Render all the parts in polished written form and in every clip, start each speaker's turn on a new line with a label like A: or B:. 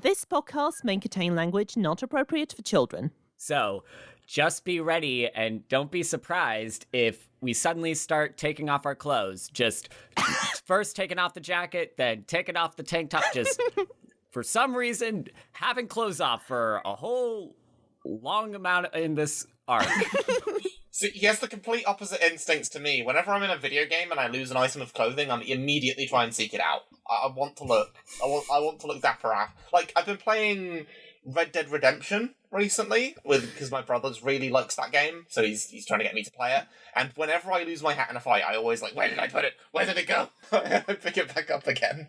A: This podcast may contain language not appropriate for children.
B: So, just be ready and don't be surprised if we suddenly start taking off our clothes. Just first taking off the jacket, then taking off the tank top. Just for some reason, having clothes off for a whole long amount in this arc.
C: So he has the complete opposite instincts to me. Whenever I'm in a video game and I lose an item of clothing, I'm immediately try and seek it out. I want to look. I want to look dapper up. Like, I've been playing Red Dead Redemption recently because my brother really likes that game, so he's trying to get me to play it. And whenever I lose my hat in a fight, I always like, where did I put it? Where did it go? I pick it back up again.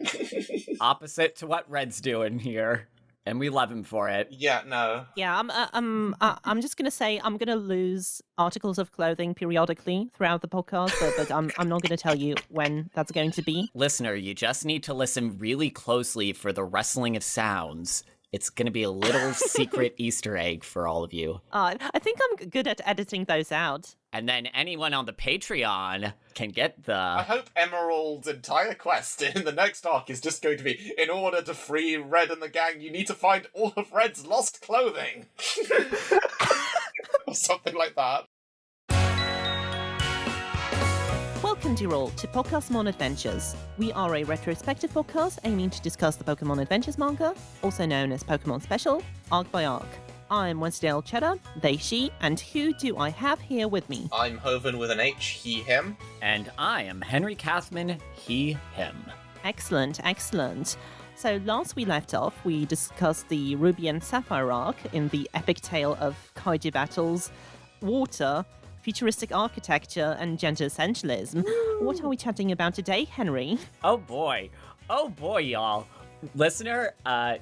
B: Opposite to what Red's doing here. And we love him for it.
C: Yeah, no.
A: Yeah, I'm just gonna say I'm gonna lose articles of clothing periodically throughout the podcast, but I'm not gonna tell you when that's going to be.
B: Listener, you just need to listen really closely for the rustling of sounds. It's gonna be a little secret Easter egg for all of you.
A: I think I'm good at editing those out.
B: And then anyone on the Patreon can get the...
C: I hope Emerald's entire quest in the next arc is just going to be, in order to free Red and the gang, you need to find all of Red's lost clothing. Or something like that.
A: Welcome, dear all, to Podcastmon Adventures. We are a retrospective podcast aiming to discuss the Pokémon Adventures manga, also known as Pokémon Special, arc by arc. I'm Wensleydale Cheddar, they, she, and who do I have here with me?
C: I'm Hoven with an H, he, him.
B: And I am Henry Kathman, he, him.
A: Excellent, excellent. So last we left off, we discussed the Ruby and Sapphire arc in the epic tale of kaiju battles, water, futuristic architecture, and gender essentialism. What are we chatting about today, Henry?
B: Oh boy, y'all. Listener,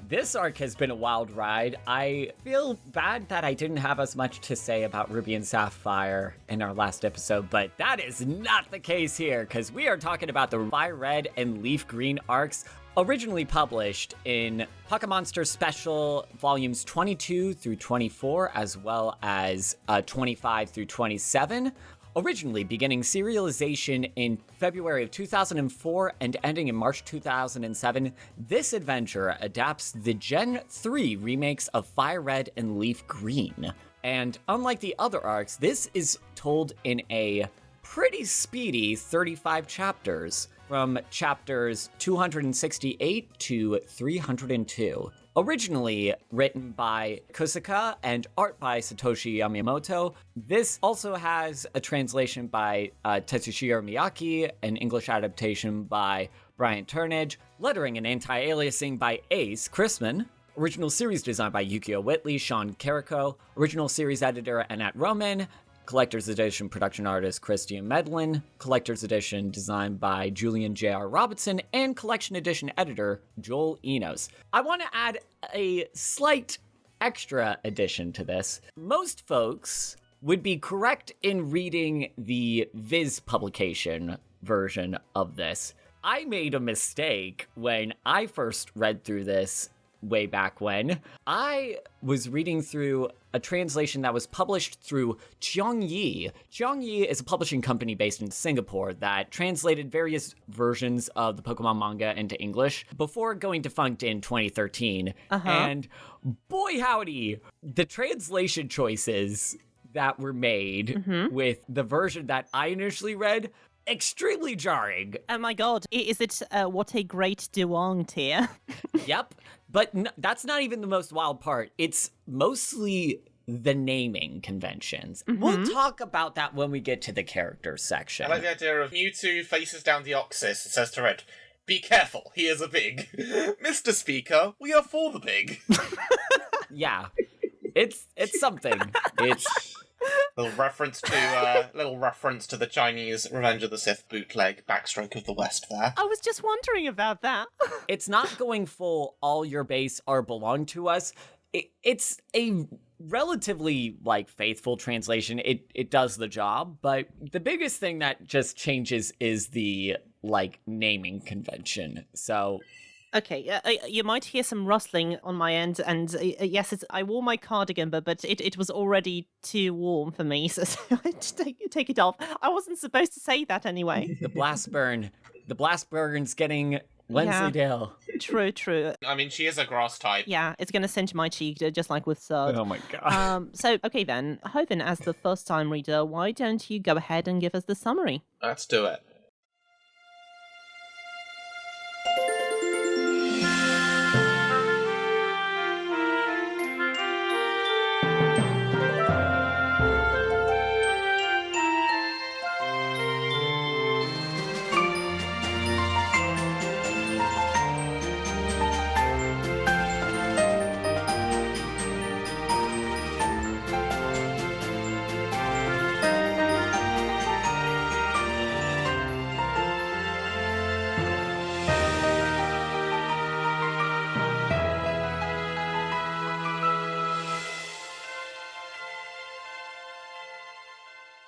B: this arc has been a wild ride. I feel bad that I didn't have as much to say about Ruby and Sapphire in our last episode, but that is not the case here, because we are talking about the Fire Red and Leaf Green arcs, originally published in Pokémonster Special Volumes 22 through 24, as well as 25 through 27. Originally beginning serialization in February of 2004 and ending in March 2007, this adventure adapts the Gen 3 remakes of Fire Red and Leaf Green. And unlike the other arcs, this is told in a pretty speedy 35 chapters, from chapters 268 to 302. Originally written by Kusaka and art by Satoshi Yamamoto, this also has a translation by Tetsushiro Miyake, an English adaptation by Brian Turnage, lettering and anti-aliasing by Ace Chrisman, original series design by Yukio Whitley, Sean Carrico, original series editor Annette Roman, Collector's Edition production artist Christian Medlin, Collector's Edition designed by Julian J.R. Robinson, and Collection Edition editor Joel Enos. I want to add a slight extra addition to this. Most folks would be correct in reading the Viz publication version of this. I made a mistake when I first read through this way back when. I was reading through a translation that was published through Cheongyi. Cheongyi is a publishing company based in Singapore that translated various versions of the Pokemon manga into English before going defunct in 2013. And boy howdy, the translation choices that were made with the version that I initially read, extremely jarring.
A: Oh my god, is it what a great duong tier?
B: Yep, but that's not even the most wild part. It's mostly the naming conventions. We'll talk about that when we get to the characters section.
C: I like the idea of Mewtwo faces down Deoxys and says to Red, "Be careful, he is a big." Mr. Speaker, we are for the big.
B: Yeah, it's something. It's
C: little reference to the Chinese Revenge of the Sith bootleg backstroke of the West there.
A: I was just wondering about that.
B: It's not going full all your base are belong to us. It's a relatively faithful translation. It does the job, but the biggest thing that just changes is the naming convention. So
A: okay, you might hear some rustling on my end, and yes, I wore my cardigan, but it was already too warm for me, so I had to take it off. I wasn't supposed to say that anyway.
B: The blast burn's getting Wensleydale.
A: True.
C: I mean, she is a grass type.
A: Yeah, it's going to cinch my cheek, just like with Surd.
B: Oh my god.
A: So, okay then, Hoven, as the first-time reader, why don't you go ahead and give us the summary?
C: Let's do it.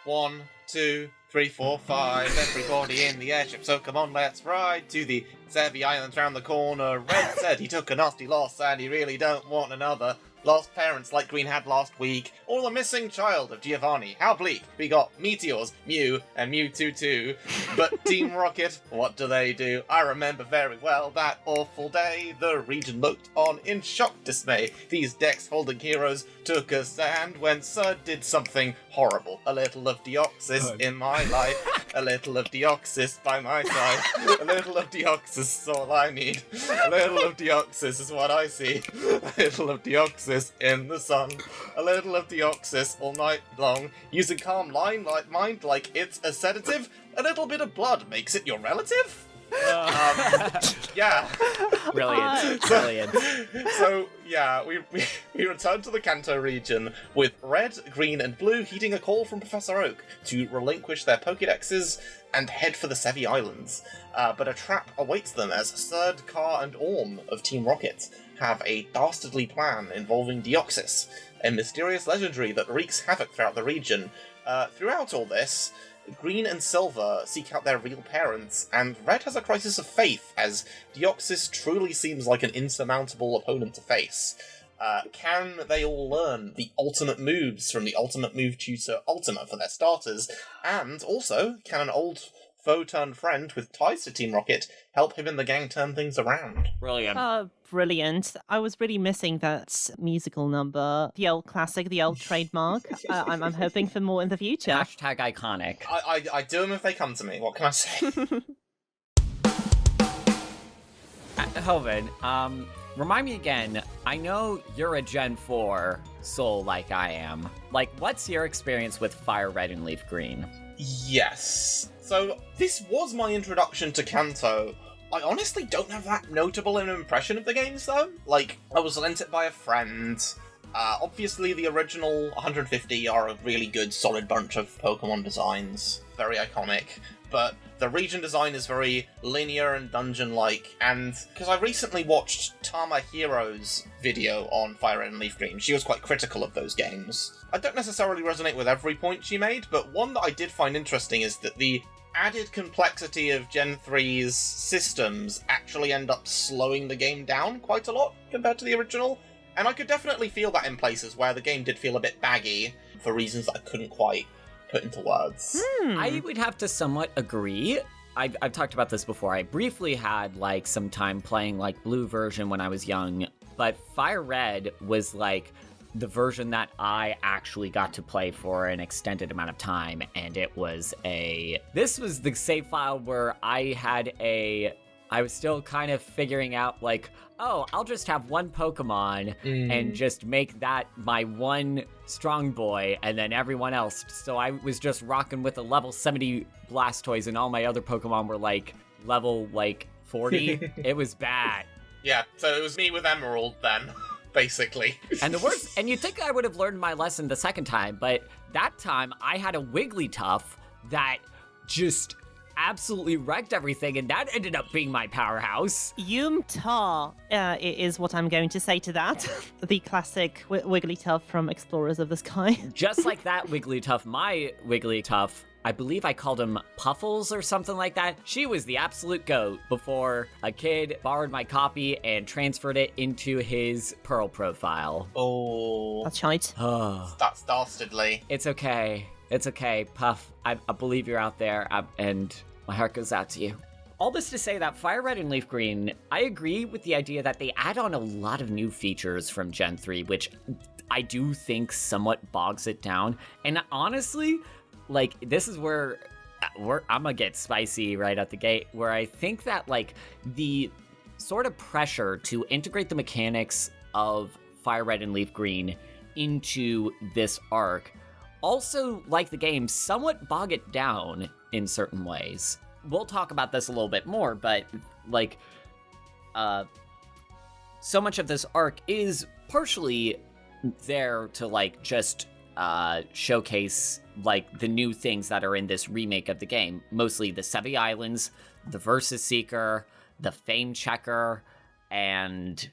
C: One, 2, 3, 4, 5. Everybody in the airship, so come on, let's ride to the Sevi Islands round the corner. Red said he took a nasty loss and he really don't want another. Lost parents like Green had last week, or the missing child of Giovanni. How bleak. We got Meteors, Mew, and Mewtwo too. But Team Rocket, what do they do? I remember very well that awful day. The region looked on in shocked dismay. These Dex holding heroes took a stand when Sir did something horrible. A little of Deoxys in my life. A little of Deoxys by my side. A little of Deoxys is all I need. A little of Deoxys is what I see. A little of Deoxys in the sun. A little of Deoxys all night long. Using calm mind like it's a sedative. A little bit of blood makes it your relative? Yeah.
B: Brilliant.
C: So, yeah, we return to the Kanto region with Red, Green, and Blue heeding a call from Professor Oak to relinquish their Pokédexes and head for the Sevi Islands. But a trap awaits them as Surd, Car, and Orm of Team Rocket have a dastardly plan involving Deoxys, a mysterious legendary that wreaks havoc throughout the region. Throughout all this, Green and Silver seek out their real parents, and Red has a crisis of faith, as Deoxys truly seems like an insurmountable opponent to face. Can they all learn the ultimate moves from the Ultimate Move Tutor Ultima for their starters? And also, can an old foe-turned-friend with ties to Team Rocket help him and the gang turn things around?
B: Brilliant.
A: Brilliant. I was really missing that musical number, the old classic, the old trademark. I'm hoping for more in the future.
B: Hashtag iconic.
C: I do them if they come to me. What can I say?
B: Hoven, remind me again, I know you're a Gen 4 soul like I am. Like, what's your experience with Fire Red and Leaf Green?
C: Yes. So, this was my introduction to Kanto. I honestly don't have that notable an impression of the games, though. Like, I was lent it by a friend. Obviously, the original 150 are a really good, solid bunch of Pokemon designs. Very iconic. But the region design is very linear and dungeon-like, and because I recently watched Tama Hero's video on Fire Red and Leaf Green, she was quite critical of those games. I don't necessarily resonate with every point she made, but one that I did find interesting is that the added complexity of Gen 3's systems actually end up slowing the game down quite a lot compared to the original, and I could definitely feel that in places where the game did feel a bit baggy for reasons that I couldn't quite put into words.
B: I would have to somewhat agree. I've talked about this before. I briefly had like some time playing like Blue version when I was young, but Fire Red was like the version that I actually got to play for an extended amount of time, and this was the save file where I was still kind of figuring out like, oh, I'll just have one Pokemon and just make that my one strong boy, and then everyone else. So I was just rocking with a level 70 Blastoise, and all my other Pokemon were like level like 40. It was bad.
C: Yeah, so it was me with Emerald then, basically.
B: And the worst, and you'd think I would have learned my lesson the second time, but that time I had a Wigglytuff that just absolutely wrecked everything, and that ended up being my powerhouse.
A: Yum-ta is what I'm going to say to that. The classic Wigglytuff from Explorers of the Sky.
B: Just like that Wigglytuff, my Wigglytuff, I believe I called him Puffles or something like that. She was the absolute GOAT before a kid borrowed my copy and transferred it into his Pearl profile.
C: Oh.
A: That's shite.
C: That's dastardly.
B: It's okay. It's okay, Puff. I believe you're out there, and my heart goes out to you. All this to say that Fire Red and Leaf Green, I agree with the idea that they add on a lot of new features from Gen 3, which I do think somewhat bogs it down. And honestly, like, this is where I'm gonna get spicy right at the gate, where I think that, like, the sort of pressure to integrate the mechanics of Fire Red and Leaf Green into this arc also, like the game, somewhat bog it down in certain ways. We'll talk about this a little bit more, but, like, so much of this arc is partially there to, like, just showcase, like, the new things that are in this remake of the game. Mostly the Sevi Islands, the Versus Seeker, the Fame Checker, and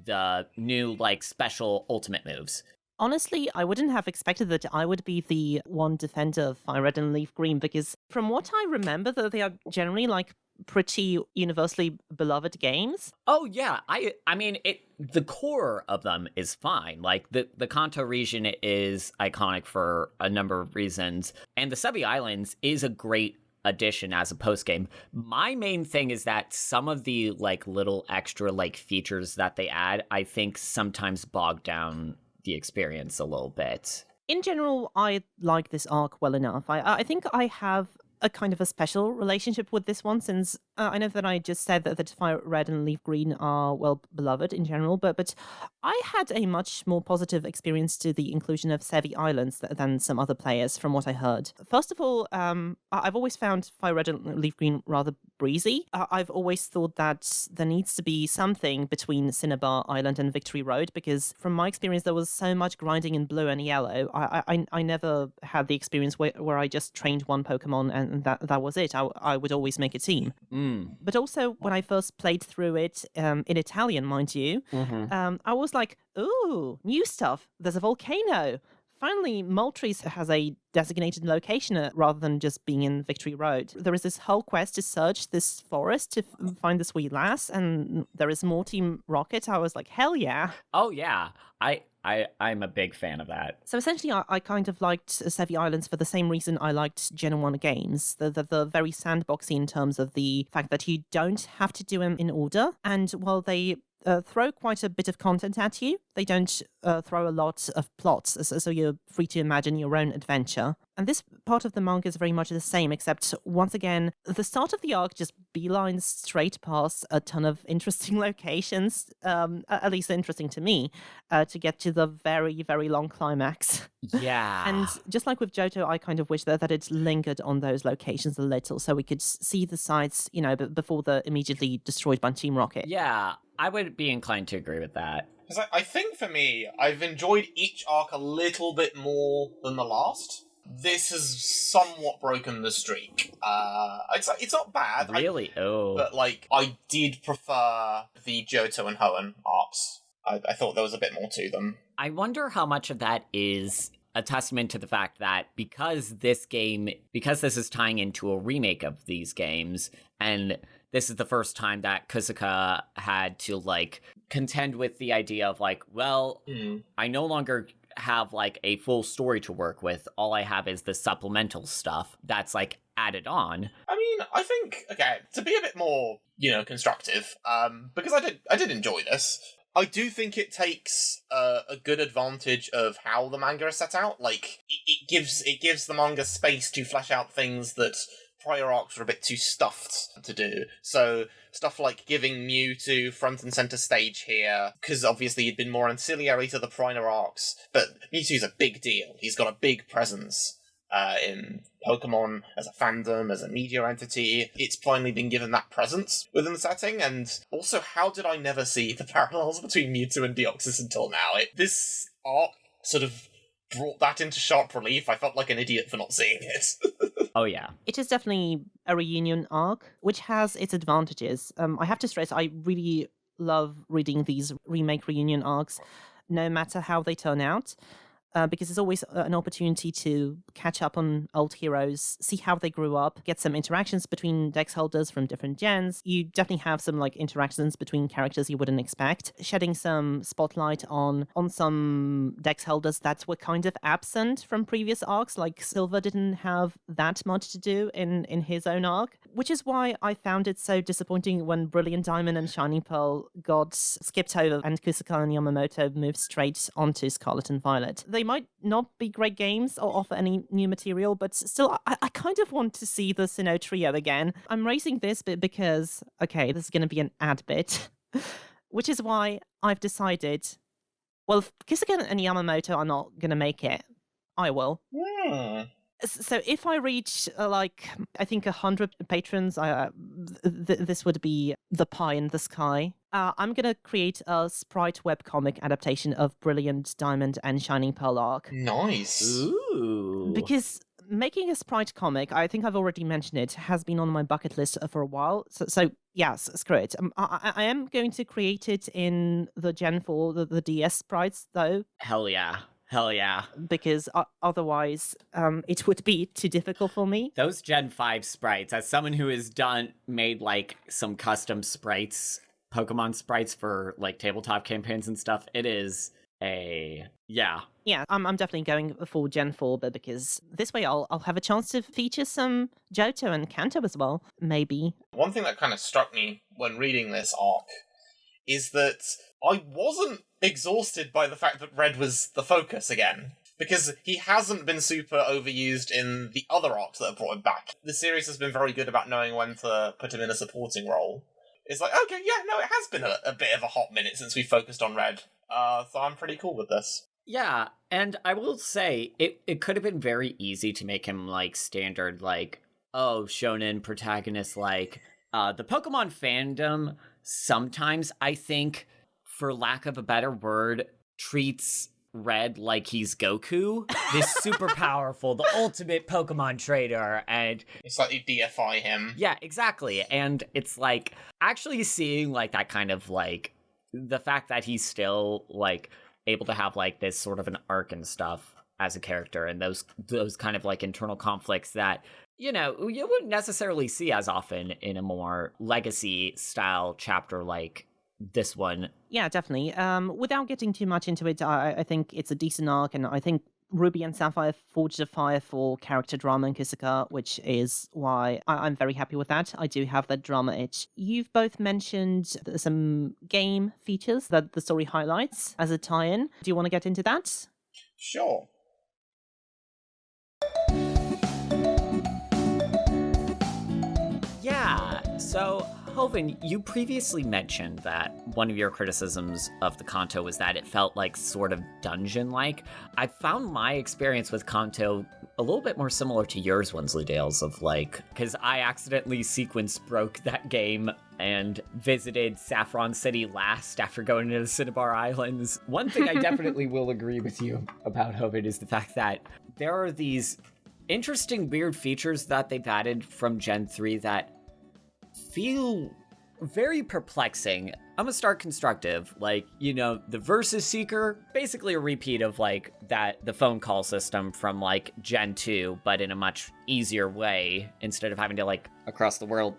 B: the new, like, special ultimate moves.
A: Honestly, I wouldn't have expected that I would be the one defender of Fire Red and Leaf Green, because from what I remember, though, they are generally, like, pretty universally beloved games.
B: Oh yeah, I mean, the core of them is fine. Like, the Kanto region is iconic for a number of reasons, and the Sevi Islands is a great addition as a post-game. My main thing is that some of the, like, little extra, like, features that they add, I think sometimes bog down the experience a little bit.
A: In general, I like this arc well enough. I think I have a kind of a special relationship with this one, since I know that I just said that Fire Red and Leaf Green are well beloved in general, but I had a much more positive experience to the inclusion of Sevi Islands than some other players, from what I heard. First of all, I've always found Fire Red and Leaf Green rather breezy. I've always thought that there needs to be something between Cinnabar Island and Victory Road, because from my experience, there was so much grinding in blue and yellow. I never had the experience where I just trained one Pokemon and that was it. I would always make a team. But also, when I first played through it, in Italian, mind you, I was like, ooh, new stuff. There's a volcano. Finally, Moltres has a designated location rather than just being in Victory Road. There is this whole quest to search this forest to find the sweet lass, and there is more Team Rocket. I was like, hell yeah.
B: Oh yeah, I'm a big fan of that.
A: So essentially, I kind of liked Sevi Islands for the same reason I liked Gen 1 games. The very sandboxy in terms of the fact that you don't have to do them in order. And while they throw quite a bit of content at you, they don't throw a lot of plots, so you're free to imagine your own adventure. And this part of the manga is very much the same, except once again, the start of the arc just beelines straight past a ton of interesting locations, at least interesting to me, to get to the very, very long climax.
B: Yeah.
A: And just like with Johto, I kind of wish that it lingered on those locations a little, so we could see the sites, before they're immediately destroyed by Team Rocket.
B: Yeah, I would be inclined to agree with that.
C: Because I think for me, I've enjoyed each arc a little bit more than the last. This has somewhat broken the streak. It's not bad.
B: Really?
C: But, like, I did prefer the Johto and Hoenn arcs. I thought there was a bit more to them.
B: I wonder how much of that is a testament to the fact that because this is tying into a remake of these games, and this is the first time that Kusaka had to, like, contend with the idea of, like, well, I no longer have, like, a full story to work with. All I have is the supplemental stuff that's, like, added on.
C: I mean, I think, okay, to be a bit more, constructive, because I did enjoy this, I do think it takes a good advantage of how the manga is set out. Like, it gives the manga space to flesh out things that prior arcs were a bit too stuffed to do. So stuff like giving Mewtwo front and center stage here, because obviously he'd been more ancillary to the prior arcs, but Mewtwo's a big deal. He's got a big presence in Pokemon as a fandom, as a media entity. It's finally been given that presence within the setting, and also, how did I never see the parallels between Mewtwo and Deoxys until now? This arc sort of brought that into sharp relief. I felt like an idiot for not seeing it.
B: Oh, yeah.
A: It is definitely a reunion arc, which has its advantages. I have to stress, I really love reading these remake reunion arcs, no matter how they turn out. Because it's always an opportunity to catch up on old heroes, see how they grew up, get some interactions between Dex Holders from different gens. You definitely have some, like, interactions between characters you wouldn't expect, shedding some spotlight on some Dex Holders that were kind of absent from previous arcs, like Silver didn't have that much to do in his own arc. which is why I found it so disappointing when Brilliant Diamond and Shining Pearl got skipped over and Kusaka and Yamamoto moved straight onto Scarlet and Violet. They might not be great games or offer any new material, but still, I kind of want to see the Sinnoh trio again. I'm raising this bit because, okay, this is going to be an ad bit, which is why I've decided, well, if Kusaka and Yamamoto are not going to make it, I will. So if I reach, I think 100 patrons, this would be the pie in the sky. I'm going to create a Sprite webcomic adaptation of Brilliant Diamond and Shining Pearl arc.
C: Nice.
B: Ooh.
A: Because making a Sprite comic, I think I've already mentioned it, has been on my bucket list for a while. So yes, screw it. I am going to create it in the Gen 4, the DS sprites, though.
B: Hell yeah. Hell yeah.
A: Because otherwise, it would be too difficult for me.
B: Those Gen 5 sprites, as someone who has made like some custom sprites, Pokemon sprites for like tabletop campaigns and stuff, it is yeah.
A: Yeah, I'm definitely going for Gen 4, but because this way I'll have a chance to feature some Johto and Kanto as well, maybe.
C: One thing that kind of struck me when reading this arc is that I wasn't exhausted by the fact that Red was the focus again. Because he hasn't been super overused in the other arcs that have brought him back. The series has been very good about knowing when to put him in a supporting role. It's like, okay, yeah, no, it has been a bit of a hot minute since we focused on Red. So I'm pretty cool with this.
B: Yeah, and I will say, it could have been very easy to make him, like, standard, like, shonen protagonist, like, the Pokemon fandom sometimes, I think, for lack of a better word, treats Red like he's Goku. This super powerful, the ultimate Pokemon trainer, and
C: it's like you deify him.
B: Yeah, exactly. And it's like actually seeing like that kind of like the fact that he's still like able to have like this sort of an arc and stuff as a character, and those kind of like internal conflicts that you wouldn't necessarily see as often in a more legacy style chapter like this one.
A: Yeah, definitely. Without getting too much into it, I think it's a decent arc, and I think Ruby and Sapphire forged a fire for character drama in Kusaka, which is why I'm very happy with that. I do have that drama itch. You've both mentioned some game features that the story highlights as a tie-in. Do you want to get into that?
C: Sure.
B: Yeah, so Hoven, you previously mentioned that one of your criticisms of the Kanto was that it felt like sort of dungeon-like. I found my experience with Kanto a little bit more similar to yours, Wensleydale's, of like, because I accidentally sequence broke that game and visited Saffron City last after going to the Cinnabar Islands. One thing I definitely will agree with you about, Hoven, is the fact that there are these interesting, weird features that they've added from Gen 3 that feel very perplexing. I'm gonna start constructive. Like, the Versus Seeker, basically a repeat of like the phone call system from like Gen 2, but in a much easier way instead of having to like across the world.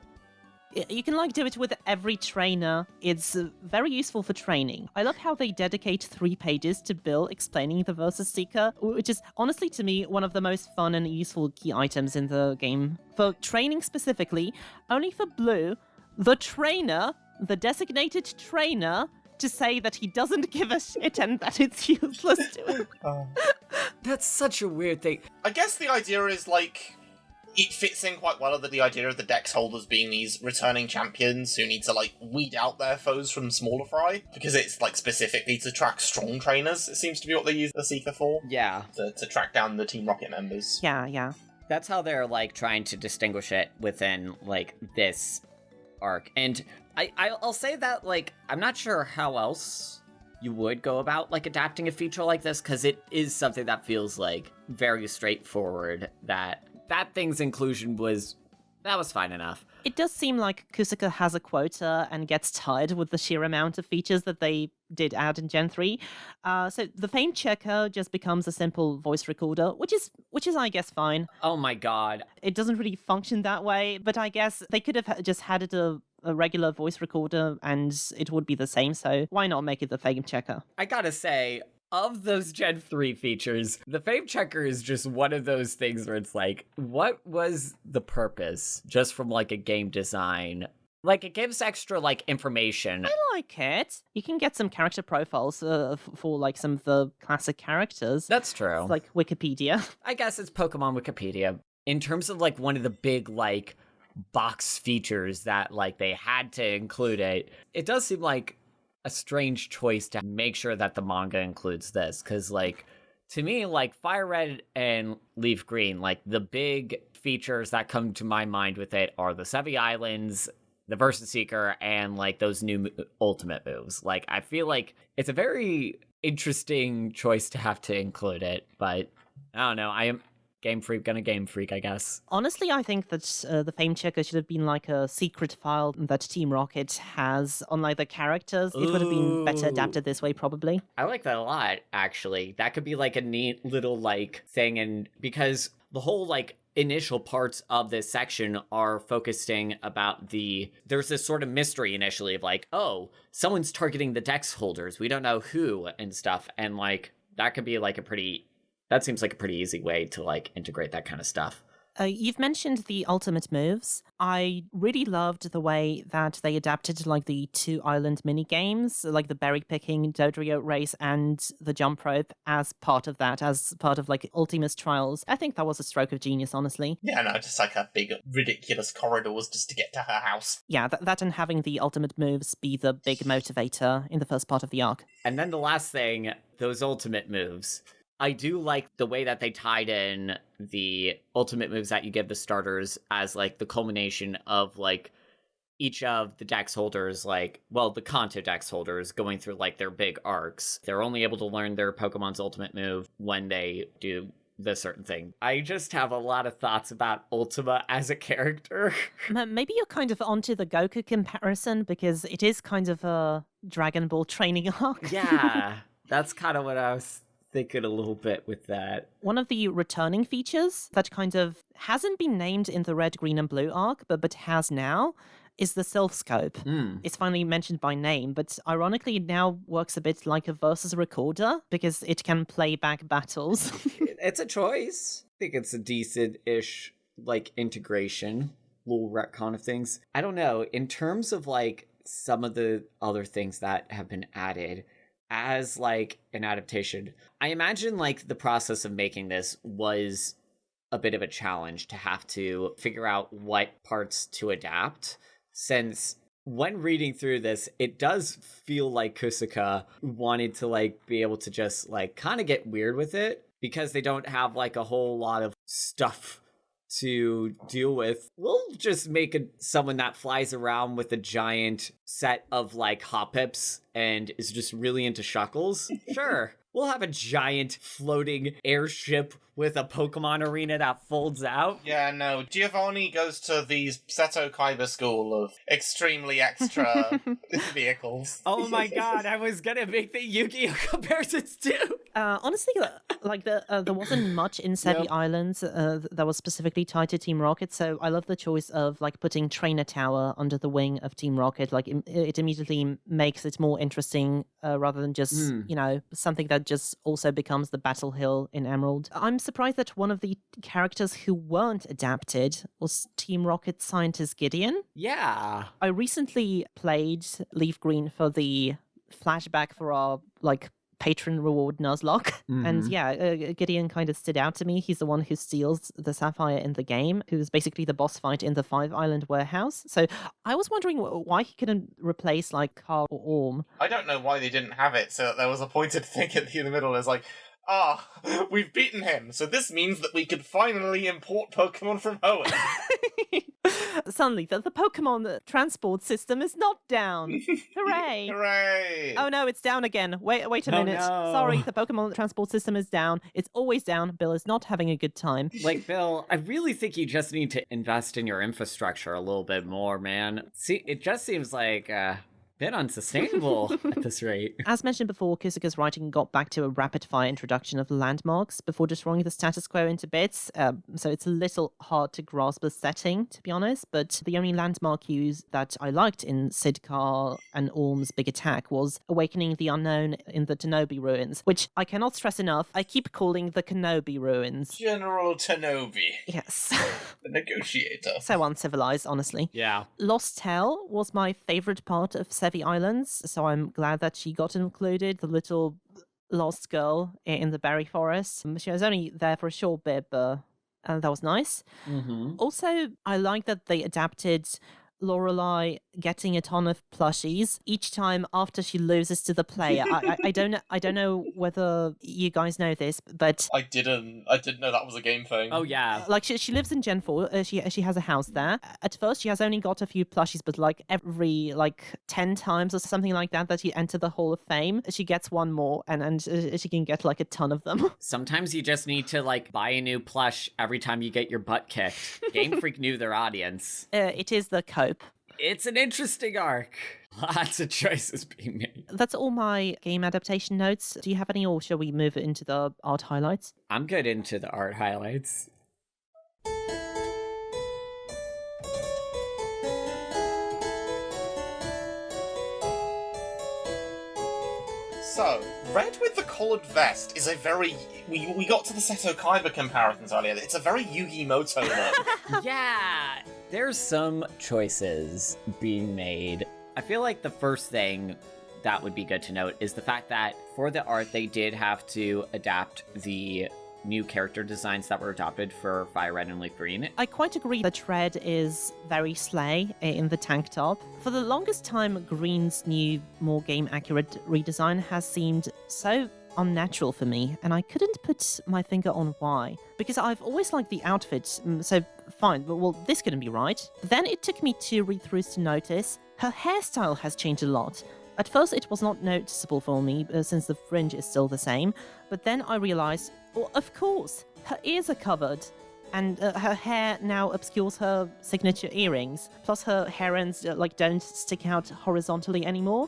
A: You can do it with every trainer. It's very useful for training. I love how they dedicate 3 pages to Bill explaining the Versus Seeker, which is honestly to me one of the most fun and useful key items in the game. For training specifically, only for Blue, the trainer, the designated trainer, to say that he doesn't give a shit and that it's useless to him.
B: That's such a weird thing.
C: I guess the idea is it fits in quite well with the idea of the Dex Holders being these returning champions who need to, weed out their foes from smaller fry, because it's, specifically to track strong trainers, it seems to be what they use the Seeker for.
B: Yeah.
C: To track down the Team Rocket members.
A: Yeah.
B: That's how they're, trying to distinguish it within, this arc. And I'll say that, I'm not sure how else you would go about, adapting a feature like this, because it is something that feels, very straightforward, that thing's inclusion was fine enough.
A: It does seem like Kusaka has a quota and gets tired with the sheer amount of features that they did add in Gen 3. So the fame checker just becomes a simple voice recorder, which is I guess fine.
B: Oh my god.
A: It doesn't really function that way, but I guess they could have just had it a regular voice recorder and it would be the same, so why not make it the fame checker?
B: I gotta say, of those Gen 3 features, the Fame Checker is just one of those things where it's like, what was the purpose just from like a game design? Like, it gives extra, like, information.
A: I like it. You can get some character profiles for, like, some of the classic characters.
B: That's true.
A: It's like Wikipedia.
B: I guess it's Pokemon Wikipedia. In terms of, like, one of the big, like, box features that, like, they had to include it does seem like a strange choice to make sure that the manga includes this. Because, like, to me, like, Fire Red and Leaf Green, like, the big features that come to my mind with it are the Sevi Islands, the Versus Seeker, and like those new ultimate moves. Like, I feel like it's a very interesting choice to have to include it, but I don't know. I am Game Freak, I guess.
A: Honestly, I think that the Fame Checker should have been like a secret file that Team Rocket has on like the characters. It would have been better adapted this way, probably.
B: I like that a lot, actually. That could be like a neat little like thing, and because the whole like initial parts of this section are focusing about there's this sort of mystery initially of like, oh, someone's targeting the Dex Holders, we don't know who and stuff, and like that could be like that seems like a pretty easy way to like integrate that kind of stuff.
A: You've mentioned the ultimate moves. I really loved the way that they adapted like the 2 island mini games, like the berry picking, Dodrio race, and the jump rope as part of that, as part of like Ultimus Trials. I think that was a stroke of genius, honestly.
C: Yeah, no, just like a big, ridiculous corridors just to get to her house.
A: Yeah, that and having the ultimate moves be the big motivator in the first part of the arc.
B: And then the last thing, those ultimate moves. I do like the way that they tied in the ultimate moves that you give the starters as like the culmination of like each of the Dex Holders, like, well, the Kanto Dex Holders going through like their big arcs. They're only able to learn their Pokemon's ultimate move when they do the certain thing. I just have a lot of thoughts about Ultima as a character.
A: Maybe you're kind of onto the Goku comparison because it is kind of a Dragon Ball training arc.
B: Yeah, that's kind of what I was thinking a little bit with that.
A: One of the returning features that kind of hasn't been named in the Red, Green, and Blue arc, but has now, is the Self Scope. It's finally mentioned by name, but ironically it now works a bit like a versus recorder because it can play back battles.
B: It's a choice. I think it's a decent-ish like integration, little retcon of things. I don't know, in terms of like some of the other things that have been added as like an adaptation, I imagine like the process of making this was a bit of a challenge to have to figure out what parts to adapt, since when reading through this, it does feel like Kusaka wanted to like be able to just like kind of get weird with it because they don't have like a whole lot of stuff to deal with. We'll just make someone that flies around with a giant set of like Hoppips and is just really into shuckles. Sure. We'll have a giant floating airship with a Pokemon arena that folds out.
C: Yeah, no. Giovanni goes to the Seto Kaiba school of extremely extra vehicles.
B: Oh my god, I was gonna make the Yu-Gi-Oh! Comparisons too!
A: Honestly, like there wasn't much in Sevi Islands that was specifically tied to Team Rocket, so I love the choice of like putting Trainer Tower under the wing of Team Rocket. Like it immediately makes it more interesting rather than just, you know, something that just also becomes the Battle Hill in Emerald. I'm surprised that one of the characters who weren't adapted was Team Rocket scientist Gideon.
B: Yeah.
A: I recently played Leaf Green for the flashback for our like patron reward Nuzlocke. And yeah, Gideon kind of stood out to me. He's the one who steals the Sapphire in the game, who's basically the boss fight in the 5 Island warehouse. So I was wondering why he couldn't replace like Carl or Orm.
C: I don't know why they didn't have it, so there was a pointed thing in the middle. It's like, we've beaten him, so this means that we could finally import Pokemon from Hoenn.
A: Suddenly, the Pokemon transport system is not down. Hooray!
C: Hooray!
A: Oh no, it's down again. Wait a minute.
B: No.
A: Sorry, the Pokemon transport system is down. It's always down. Bill is not having a good time.
B: Like, Bill, I really think you just need to invest in your infrastructure a little bit more, man. See, it just seems like bit unsustainable at this rate.
A: As mentioned before, Kusaka's writing got back to a rapid-fire introduction of landmarks before destroying the status quo into bits, so it's a little hard to grasp the setting, to be honest, but the only landmark use that I liked in Sidcar and Orm's Big Attack was awakening the unknown in the Tenobi ruins, which I cannot stress enough, I keep calling the Kenobi ruins.
C: General Tenobi.
A: Yes.
C: The negotiator.
A: So uncivilized, honestly.
B: Yeah.
A: Lost Tell was my favourite part of Sevi Islands, so I'm glad that she got included, the little lost girl in the berry forest. She was only there for a short bit, but that was nice.
B: Mm-hmm.
A: Also, I like that they adapted Lorelei getting a ton of plushies each time after she loses to the player. I don't know whether you guys know this, but
C: I didn't know that was a game thing.
B: Oh, yeah.
A: like she lives in Gen 4. She has a house there. At first, she has only got a few plushies, but like every 10 times or something like that you enter the Hall of Fame, she gets one more, and she can get like a ton of them.
B: Sometimes you just need to buy a new plush every time you get your butt kicked. Game Freak knew their audience.
A: It is the cope.
B: It's an interesting arc. Lots of choices being made.
A: That's all my game adaptation notes. Do you have any, or shall we move it into the art highlights?
B: I'm good into the art highlights.
C: So, Red with the collared vest is a very... We got to the Seto Kaiba comparisons earlier. It's a very Yugi Moto look.
B: Yeah, there's some choices being made. I feel like the first thing that would be good to note is the fact that for the art, they did have to adapt the new character designs that were adopted for Fire Red and Leaf Green.
A: I quite agree that Red is very slay in the tank top. For the longest time, Green's new, more game-accurate redesign has seemed so unnatural for me, and I couldn't put my finger on why. Because I've always liked the outfit, so fine, but well, this couldn't be right. Then it took me 2 read-throughs to notice her hairstyle has changed a lot. At first, it was not noticeable for me, since the fringe is still the same, but then I realized, well, of course, her ears are covered, and her hair now obscures her signature earrings. Plus, her hair ends don't stick out horizontally anymore.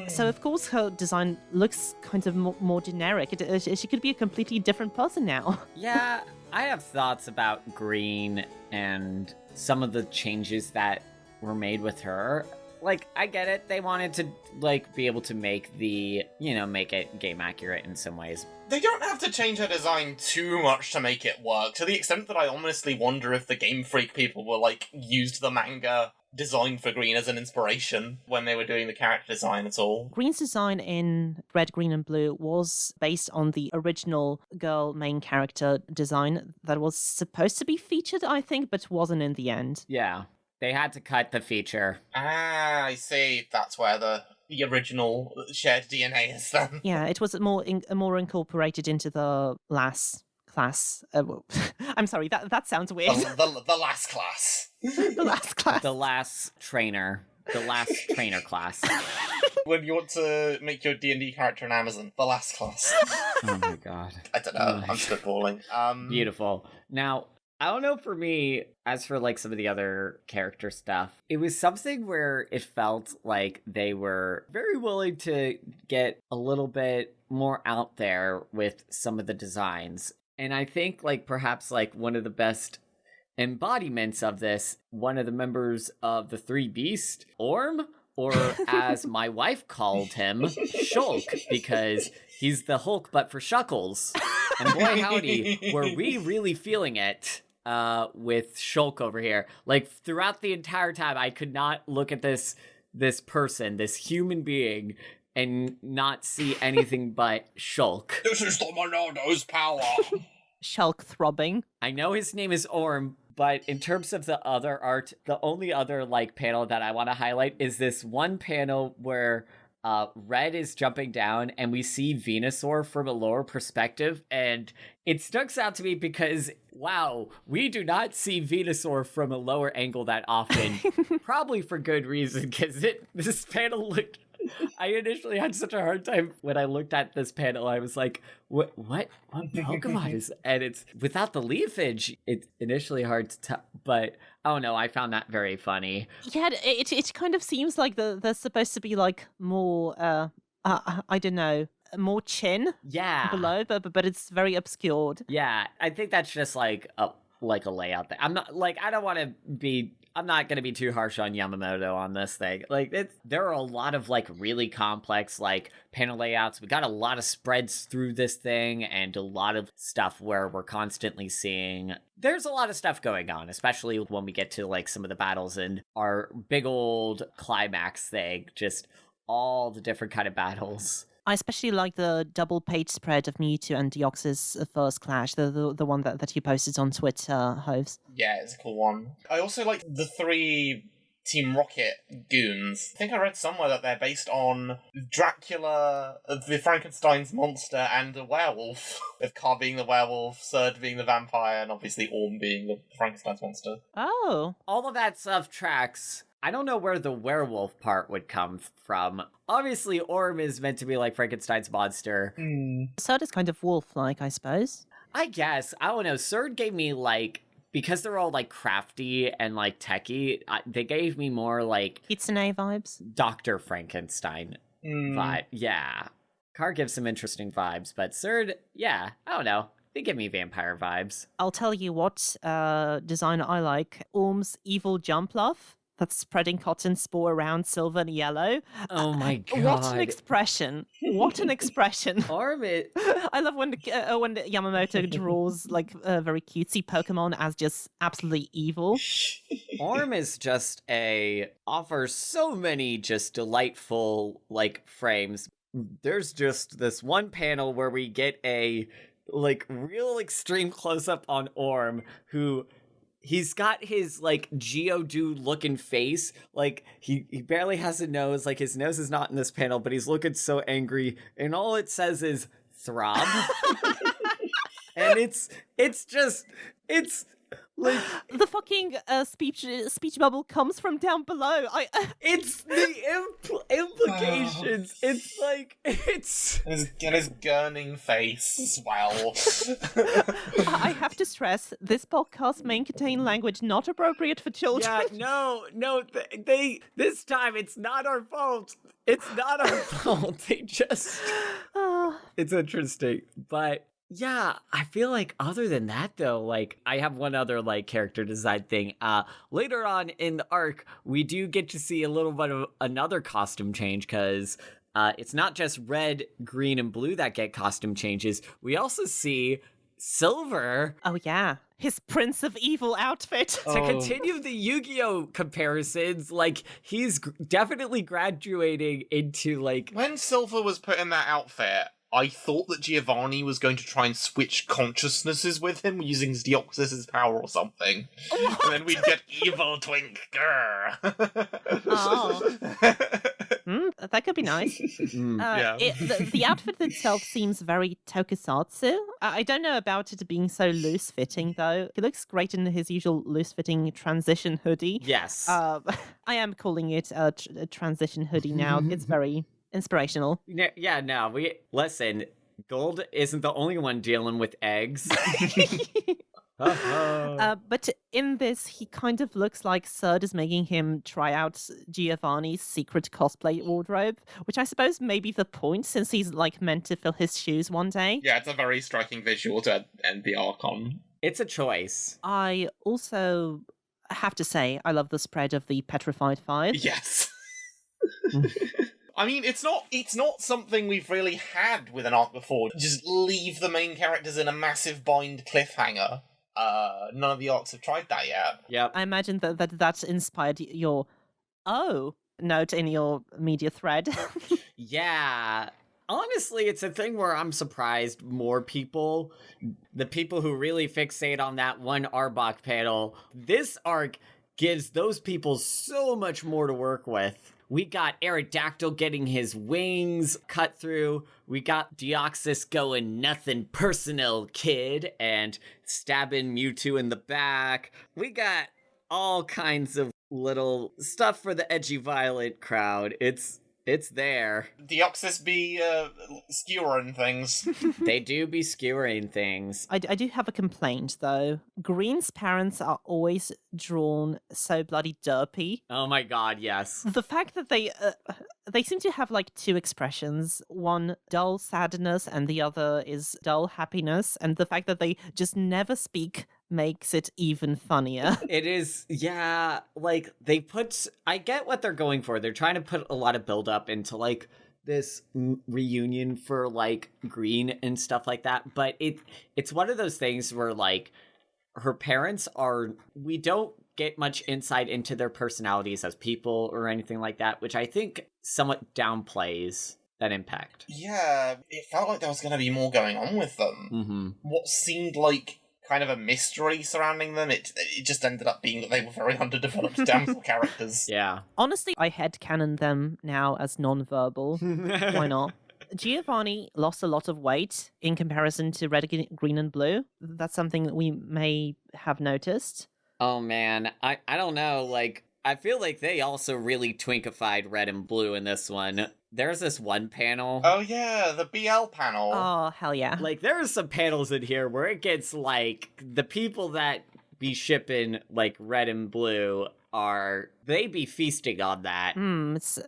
A: So, of course, her design looks kind of more generic. She could be a completely different person now.
B: Yeah, I have thoughts about Green and some of the changes that were made with her. I get it. They wanted to, be able to make make it game accurate in some ways.
C: They don't have to change her design too much to make it work, to the extent that I honestly wonder if the Game Freak people were, used the manga design for Green as an inspiration when they were doing the character design at all.
A: Green's design in Red, Green, and Blue was based on the original girl main character design that was supposed to be featured, I think, but wasn't in the end.
B: Yeah. They had to cut the feature.
C: Ah, I see. That's where the original shared DNA is then.
A: Yeah, it was more incorporated into the last class. I'm sorry, that sounds weird.
C: The last class.
A: The last class.
B: The last trainer. The last trainer class.
C: When you want to make your D&D character an Amazon, the last class.
B: Oh my god.
C: I don't know. I'm spitballing.
B: Beautiful. Now, I don't know, for me, as for some of the other character stuff, it was something where it felt like they were very willing to get a little bit more out there with some of the designs. And I think perhaps one of the best embodiments of this, one of the members of the Three Beasts, Orm, or as my wife called him, Shulk, because he's the Hulk but for Shuckles. And boy howdy, were we really feeling it with Shulk over here. Throughout the entire time, I could not look at this person, this human being, and not see anything but Shulk.
C: This is the Monodo's power.
A: Shulk throbbing.
B: I know his name is Orm, but in terms of the other art, the only other panel that I want to highlight is this one panel where Red is jumping down and we see Venusaur from a lower perspective, and it sticks out to me because, wow, we do not see Venusaur from a lower angle that often, probably for good reason, because this panel looked I initially had such a hard time when I looked at this panel. I was like, what Pokemon is? And it's without the leafage. It's initially hard to tell, but oh no, I found that very funny.
A: Yeah, it kind of seems like they're supposed to be like more, I don't know, more chin below, but it's very obscured.
B: Yeah, I think that's just like a layout thing. I'm not going to be too harsh on Yamamoto on this thing. Like, there are a lot of like really complex like panel layouts. We got a lot of spreads through this thing and a lot of stuff where we're constantly seeing there's a lot of stuff going on, especially when we get to like some of the battles and our big old climax thing, just all the different kind of battles.
A: I especially like the double page spread of Mewtwo and Deoxys first clash, the one that you posted on Twitter, Hoves.
C: Yeah, it's a cool one. I also like the 3 Team Rocket goons. I think I read somewhere that they're based on Dracula, the Frankenstein's monster, and a werewolf. With Car being the werewolf, Surd being the vampire, and obviously Orm being the Frankenstein's monster.
A: Oh.
B: All of that stuff tracks. I don't know where the werewolf part would come from. Obviously, Orm is meant to be like Frankenstein's monster.
A: Surd is kind of wolf-like, I suppose.
B: I guess. I don't know. Surd gave me like, because they're all like crafty and like techie, they gave me more like
A: Kitsune vibes.
B: Dr. Frankenstein vibe. Yeah. Car gives some interesting vibes, but Surd, yeah, I don't know. They give me vampire vibes.
A: I'll tell you what design I like. Orm's evil jump love. That's spreading cotton spore around silver and yellow.
B: Oh my god.
A: What an expression. What an expression.
B: Orm is...
A: I love when Yamamoto draws like a very cutesy Pokemon as just absolutely evil.
B: Orm is just offers so many just delightful like frames. There's just this one panel where we get a like real extreme close-up on Orm who... He's got his, like, Geodude looking face. Like, he barely has a nose. Like, his nose is not in this panel, but he's looking so angry. And all it says is, throb. And it's like...
A: The fucking speech bubble comes from down below.
B: It's the implications. It's like, it's...
C: And his gurning face as well.
A: I have to stress, this podcast may contain language not appropriate for children.
B: Yeah, no, this time it's not our fault. It's not our fault. They just... It's interesting, but... Yeah, I feel like other than that, though, like, I have one other, like, character design thing. Later on in the arc, we do get to see a little bit of another costume change, because it's not just red, green, and blue that get costume changes. We also see Silver.
A: Oh, yeah. His Prince of Evil outfit.
B: To continue the Yu-Gi-Oh! Comparisons, like, he's definitely graduating into, like...
C: When Silver was put in that outfit... I thought that Giovanni was going to try and switch consciousnesses with him using Deoxys' power or something. What? And then we'd get evil twink.
A: That could be nice.
C: Yeah.
A: The outfit itself seems very tokusatsu. I don't know about it being so loose-fitting, though. He looks great in his usual loose-fitting transition hoodie.
B: Yes.
A: I am calling it a transition hoodie now. It's very... inspirational.
B: Yeah, no, listen, Gold isn't the only one dealing with eggs.
A: But in this, he kind of looks like Surd is making him try out Giovanni's secret cosplay wardrobe, which I suppose may be the point, since he's like meant to fill his shoes one day.
C: Yeah, it's a very striking visual to end the arc on.
B: It's a choice.
A: I also have to say, I love the spread of the Petrified Five.
C: Yes. I mean, it's not something we've really had with an arc before. Just leave the main characters in a massive bind cliffhanger. None of the arcs have tried that yet.
B: Yep.
A: I imagine that inspired your note in your media thread.
B: Yeah. Honestly, it's a thing where I'm surprised more people, the people who really fixate on that one Arbok panel, this arc gives those people so much more to work with. We got Aerodactyl getting his wings cut through. We got Deoxys going nothing personal, kid, and stabbing Mewtwo in the back. We got all kinds of little stuff for the edgy violent crowd. It's It's there.
C: Deoxys be skewering things.
B: They do be skewering things.
A: I do have a complaint, though. Green's parents are always drawn so bloody derpy.
B: Oh my god, yes.
A: The fact that they seem to have like two expressions, one dull sadness and the other is dull happiness, and the fact that they just never speak makes it even funnier.
B: It is, yeah, like, I get what they're going for. They're trying to put a lot of build-up into, like, this reunion for, like, Green and stuff like that, but it's one of those things where, like, her parents we don't get much insight into their personalities as people or anything like that, which I think somewhat downplays that impact.
C: Yeah, it felt like there was going to be more going on with them.
B: Mm-hmm.
C: What seemed like kind of a mystery surrounding them, it just ended up being that they were very underdeveloped damsel characters.
B: Yeah.
A: Honestly, I headcanon them now as non-verbal. Why not? Giovanni lost a lot of weight in comparison to Red, Green, and Blue. That's something that we may have noticed.
B: Oh man, I don't know, like, I feel like they also really twinkified Red and Blue in this one. There's this one panel.
C: Oh yeah, the BL panel.
A: Oh, hell yeah.
B: Like, there are some panels in here where it gets, like, the people that be shipping, like, Red and Blue they be feasting on that.
A: It's,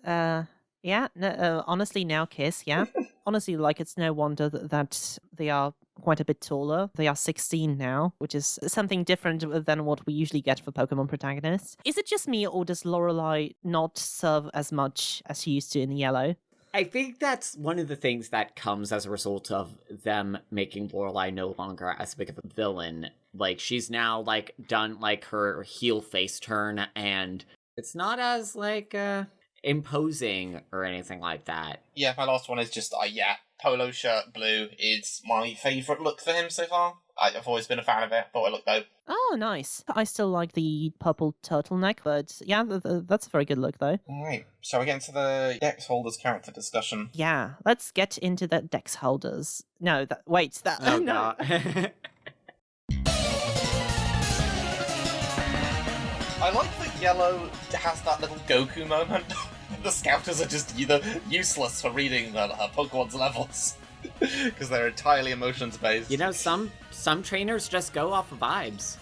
A: yeah, no, honestly, now Kiss, yeah. Honestly, like, it's no wonder that they are quite a bit taller. They are 16 now, which is something different than what we usually get for Pokemon protagonists. Is it just me, or does Lorelei not serve as much as she used to in Yellow?
B: I think that's one of the things that comes as a result of them making Lorelei no longer as big of a villain. Like, she's now, like, done, like, her heel face turn, and it's not as, like, imposing or anything like that.
C: Yeah, my last one is just, polo shirt blue is my favourite look for him so far. I've always been a fan of it, thought it looked dope.
A: Oh, nice. I still like the purple turtleneck, but yeah, that's a very good look, though.
C: Alright, shall we get into the Dex Holders character discussion?
A: Yeah, let's get into the Dex Holders. No,
B: Oh,
A: no.
B: God.
C: I like that Yellow has that little Goku moment. The Scouters are just either useless for reading her Pokemon's levels. Because they're entirely emotions-based.
B: You know, some trainers just go off of vibes.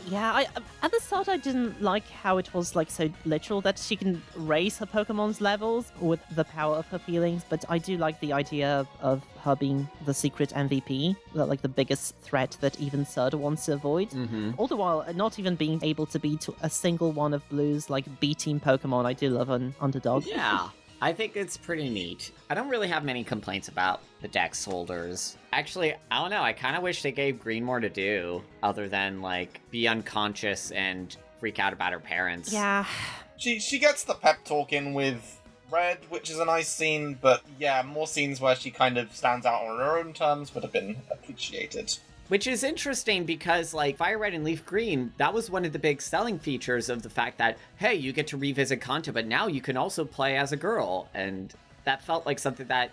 A: Yeah, at the start I didn't like how it was like so literal that she can raise her Pokemon's levels with the power of her feelings, but I do like the idea of her being the secret MVP, like the biggest threat that even Serta wants to avoid.
B: Mm-hmm.
A: All the while not even being able to beat a single one of Blue's like B-team Pokemon. I do love an underdog.
B: Yeah. I think it's pretty neat. I don't really have many complaints about the Dex Holders. Actually, I don't know, I kind of wish they gave Green more to do, other than, like, be unconscious and freak out about her parents.
A: Yeah.
C: She gets the pep talk in with Red, which is a nice scene, but yeah, more scenes where she kind of stands out on her own terms would have been appreciated.
B: Which is interesting because, like, Fire Red and Leaf Green, that was one of the big selling features of the fact that, hey, you get to revisit Kanto, but now you can also play as a girl. And that felt like something that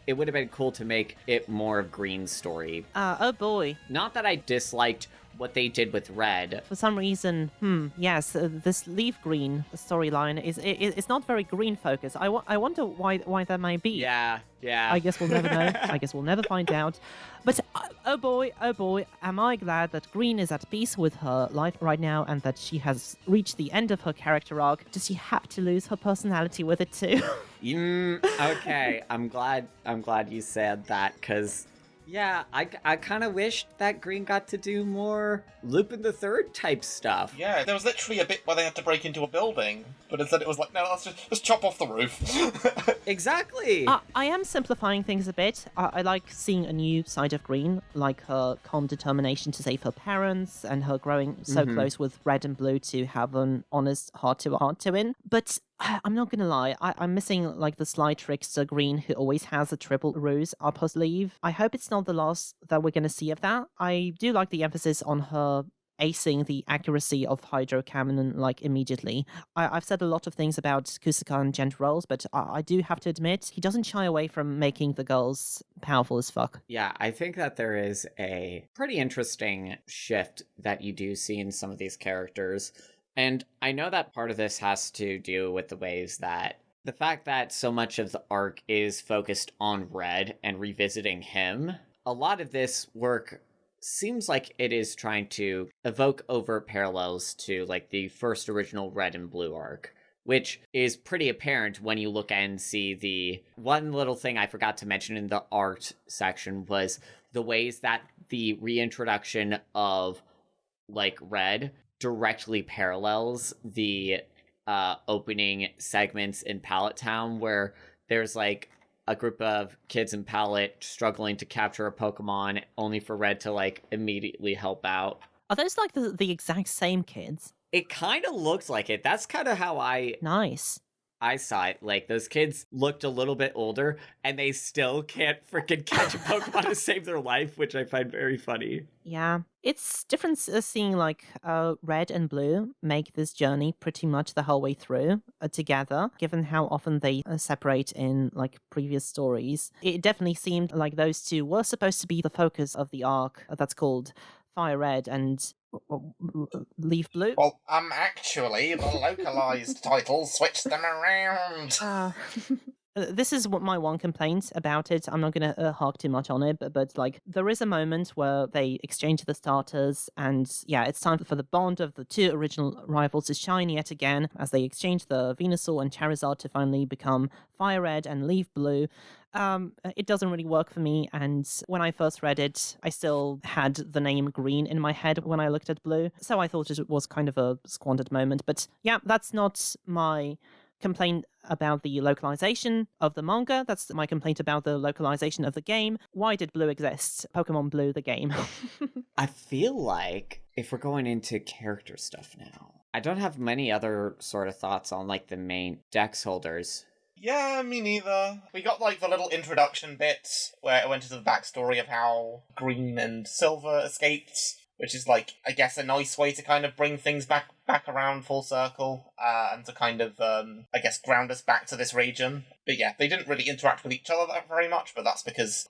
B: it would have been cool to make it more of Green's story.
A: Oh boy.
B: Not that I disliked what they did with Red.
A: For some reason, yes, this Leaf Green storyline is not very green focused. I wonder why that might be.
B: Yeah.
A: I guess we'll never know. I guess we'll never find out. But oh boy, am I glad that Green is at peace with her life right now and that she has reached the end of her character arc. Does she have to lose her personality with it too?
B: Okay, I'm glad you said that, because yeah, I kind of wished that Green got to do more Lupin the Third type stuff.
C: Yeah, there was literally a bit where they had to break into a building, but instead it was like, no, let's chop off the roof.
B: Exactly.
A: I am simplifying things a bit. I like seeing a new side of Green, like her calm determination to save her parents and her growing so close with Red and Blue to have an honest heart-to-heart to win. But I'm not gonna lie, I'm missing like the sly trickster Green who always has a triple ruse up her sleeve. I hope it's not the last that we're gonna see of that. I do like the emphasis on her acing the accuracy of Hydro Cannon like immediately. I've said a lot of things about Kusaka and gender roles, but I do have to admit he doesn't shy away from making the girls powerful as fuck.
B: Yeah, I think that there is a pretty interesting shift that you do see in some of these characters. And I know that part of this has to do with the ways that the fact that so much of the arc is focused on Red and revisiting him, a lot of this work seems like it is trying to evoke overt parallels to like the first original Red and Blue arc, which is pretty apparent when you look and see the one little thing I forgot to mention in the art section was the ways that the reintroduction of like Red directly parallels the opening segments in Pallet Town, where there's like a group of kids in Pallet struggling to capture a Pokemon, only for Red to like immediately help out.
A: Are those like the exact same kids?
B: It kind of looks like it. That's kind of how
A: Nice.
B: I saw it. Like, those kids looked a little bit older, and they still can't freaking catch a Pokemon to save their life, which I find very funny.
A: Yeah. It's different seeing like Red and Blue make this journey pretty much the whole way through together, given how often they separate in like previous stories. It definitely seemed like those two were supposed to be the focus of the arc that's called Fire Red and Leaf Blue.
C: Well, actually, the localized titles switched them around.
A: This is what my one complaint about it. I'm not going to hark too much on it, but like there is a moment where they exchange the starters, and yeah, it's time for the bond of the two original rivals to shine yet again as they exchange the Venusaur and Charizard to finally become Fire Red and Leaf Blue. It doesn't really work for me, and when I first read it, I still had the name Green in my head when I looked at Blue, so I thought it was kind of a squandered moment. But yeah, that's not my complaint about the localization of the manga. That's my complaint about the localization of the game. Why did Blue exist? Pokemon Blue, the game.
B: I feel like if we're going into character stuff now, I don't have many other sort of thoughts on like the main Dex Holders.
C: Yeah, me neither. We got like the little introduction bit where it went into the backstory of how Green and Silver escaped, which is like, I guess, a nice way to kind of bring things back around full circle, and to kind of, I guess, ground us back to this region. But yeah, they didn't really interact with each other that very much, but that's because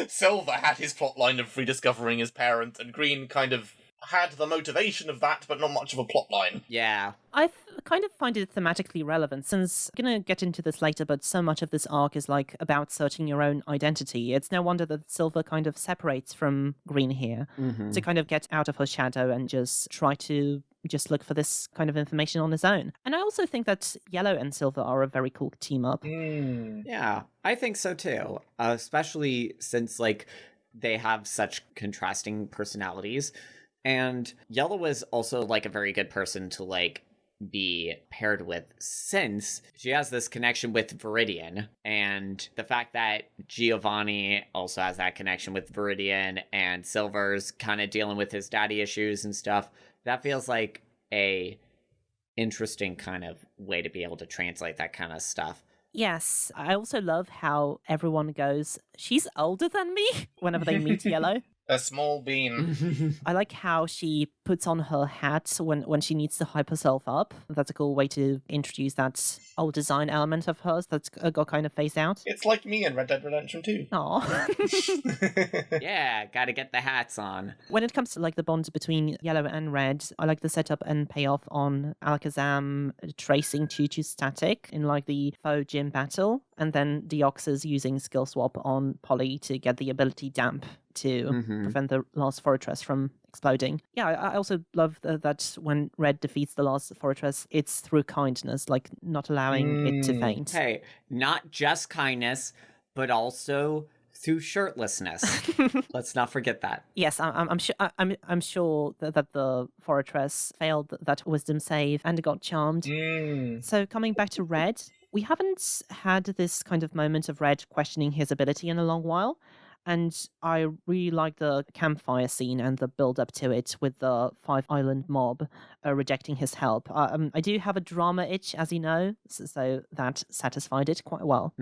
C: Silver had his plotline of rediscovering his parent, and Green kind of had the motivation of that, but not much of a plotline.
B: Yeah.
A: I kind of find it thematically relevant, since I'm going to get into this later, but so much of this arc is like about searching your own identity. It's no wonder that Silver kind of separates from Green here to kind of get out of her shadow and just try to just look for this kind of information on his own. And I also think that Yellow and Silver are a very cool team up.
B: Yeah, I think so too. Especially since like they have such contrasting personalities. And Yellow is also like a very good person to like be paired with, since she has this connection with Viridian, and the fact that Giovanni also has that connection with Viridian, and Silver's kind of dealing with his daddy issues and stuff. That feels like a interesting kind of way to be able to translate that kind of stuff.
A: Yes, I also love how everyone goes, "She's older than me," whenever they meet Yellow.
C: A small bean.
A: I like how she puts on her hat when she needs to hype herself up. That's a cool way to introduce that old design element of hers that's got kind of phased out.
C: It's like me in Red Dead Redemption 2.
A: Aww.
B: Yeah, gotta get the hats on.
A: When it comes to like the bond between Yellow and Red, I like the setup and payoff on Alakazam tracing Choo Choo static in like the faux gym battle, and then Deoxys using skill swap on Polly to get the ability damp to prevent the last Fortress from exploding. Yeah, I also love that when Red defeats the last Fortress, it's through kindness, like not allowing it to faint.
B: Hey, not just kindness, but also through shirtlessness. Let's not forget that.
A: Yes, I'm sure. I'm sure that the Fortress failed that wisdom save and got charmed. So coming back to Red, we haven't had this kind of moment of Red questioning his ability in a long while. And I really like the campfire scene and the build-up to it with the 5 Island mob rejecting his help. I do have a drama itch, as you know, so that satisfied it quite well.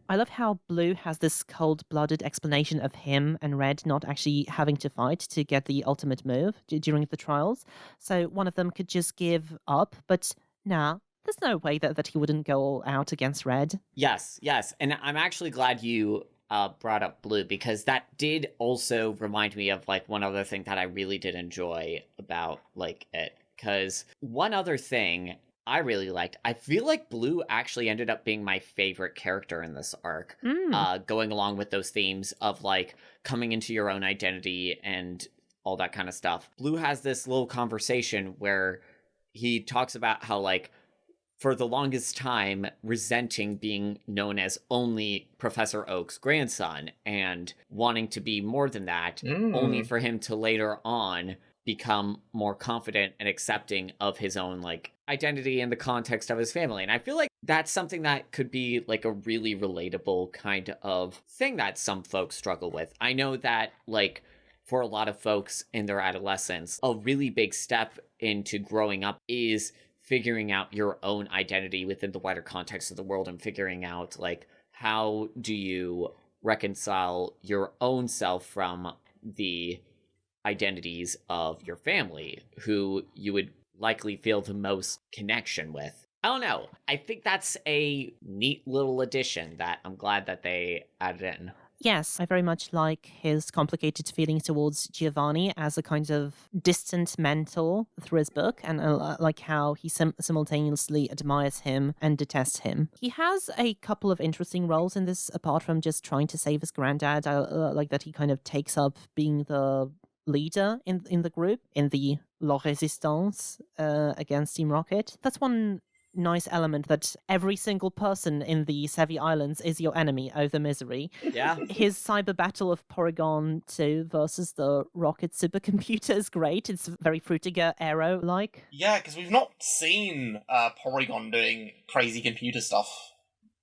A: I love how Blue has this cold-blooded explanation of him and Red not actually having to fight to get the ultimate move during the trials. So one of them could just give up, but nah, there's no way that he wouldn't go all out against Red.
B: Yes. And I'm actually glad you brought up Blue, because that did also remind me of like one other thing that I really did enjoy about like it. Because one other thing I really liked. I feel like Blue actually ended up being my favorite character in this arc, going along with those themes of like coming into your own identity and all that kind of stuff. Blue has this little conversation where he talks about how like for the longest time resenting being known as only Professor Oak's grandson and wanting to be more than that, only for him to later on become more confident and accepting of his own like identity in the context of his family. And I feel like that's something that could be like a really relatable kind of thing that some folks struggle with. I know that like for a lot of folks in their adolescence, a really big step into growing up is figuring out your own identity within the wider context of the world and figuring out like how do you reconcile your own self from the identities of your family, who you would likely feel the most connection with. I don't know. I think that's a neat little addition that I'm glad that they added in.
A: Yes, I very much like his complicated feelings towards Giovanni as a kind of distant mentor through his book, and like how he simultaneously admires him and detests him. He has a couple of interesting roles in this, apart from just trying to save his granddad. I like that he kind of takes up being the leader in the group, in the La Resistance against Team Rocket. That's one nice element, that every single person in the Sevi Islands is your enemy. Oh, the misery.
B: Yeah.
A: His cyber battle of Porygon 2 versus the Rocket supercomputer is great. It's very Frutiger Aero-like.
C: Yeah, because we've not seen Porygon doing crazy computer stuff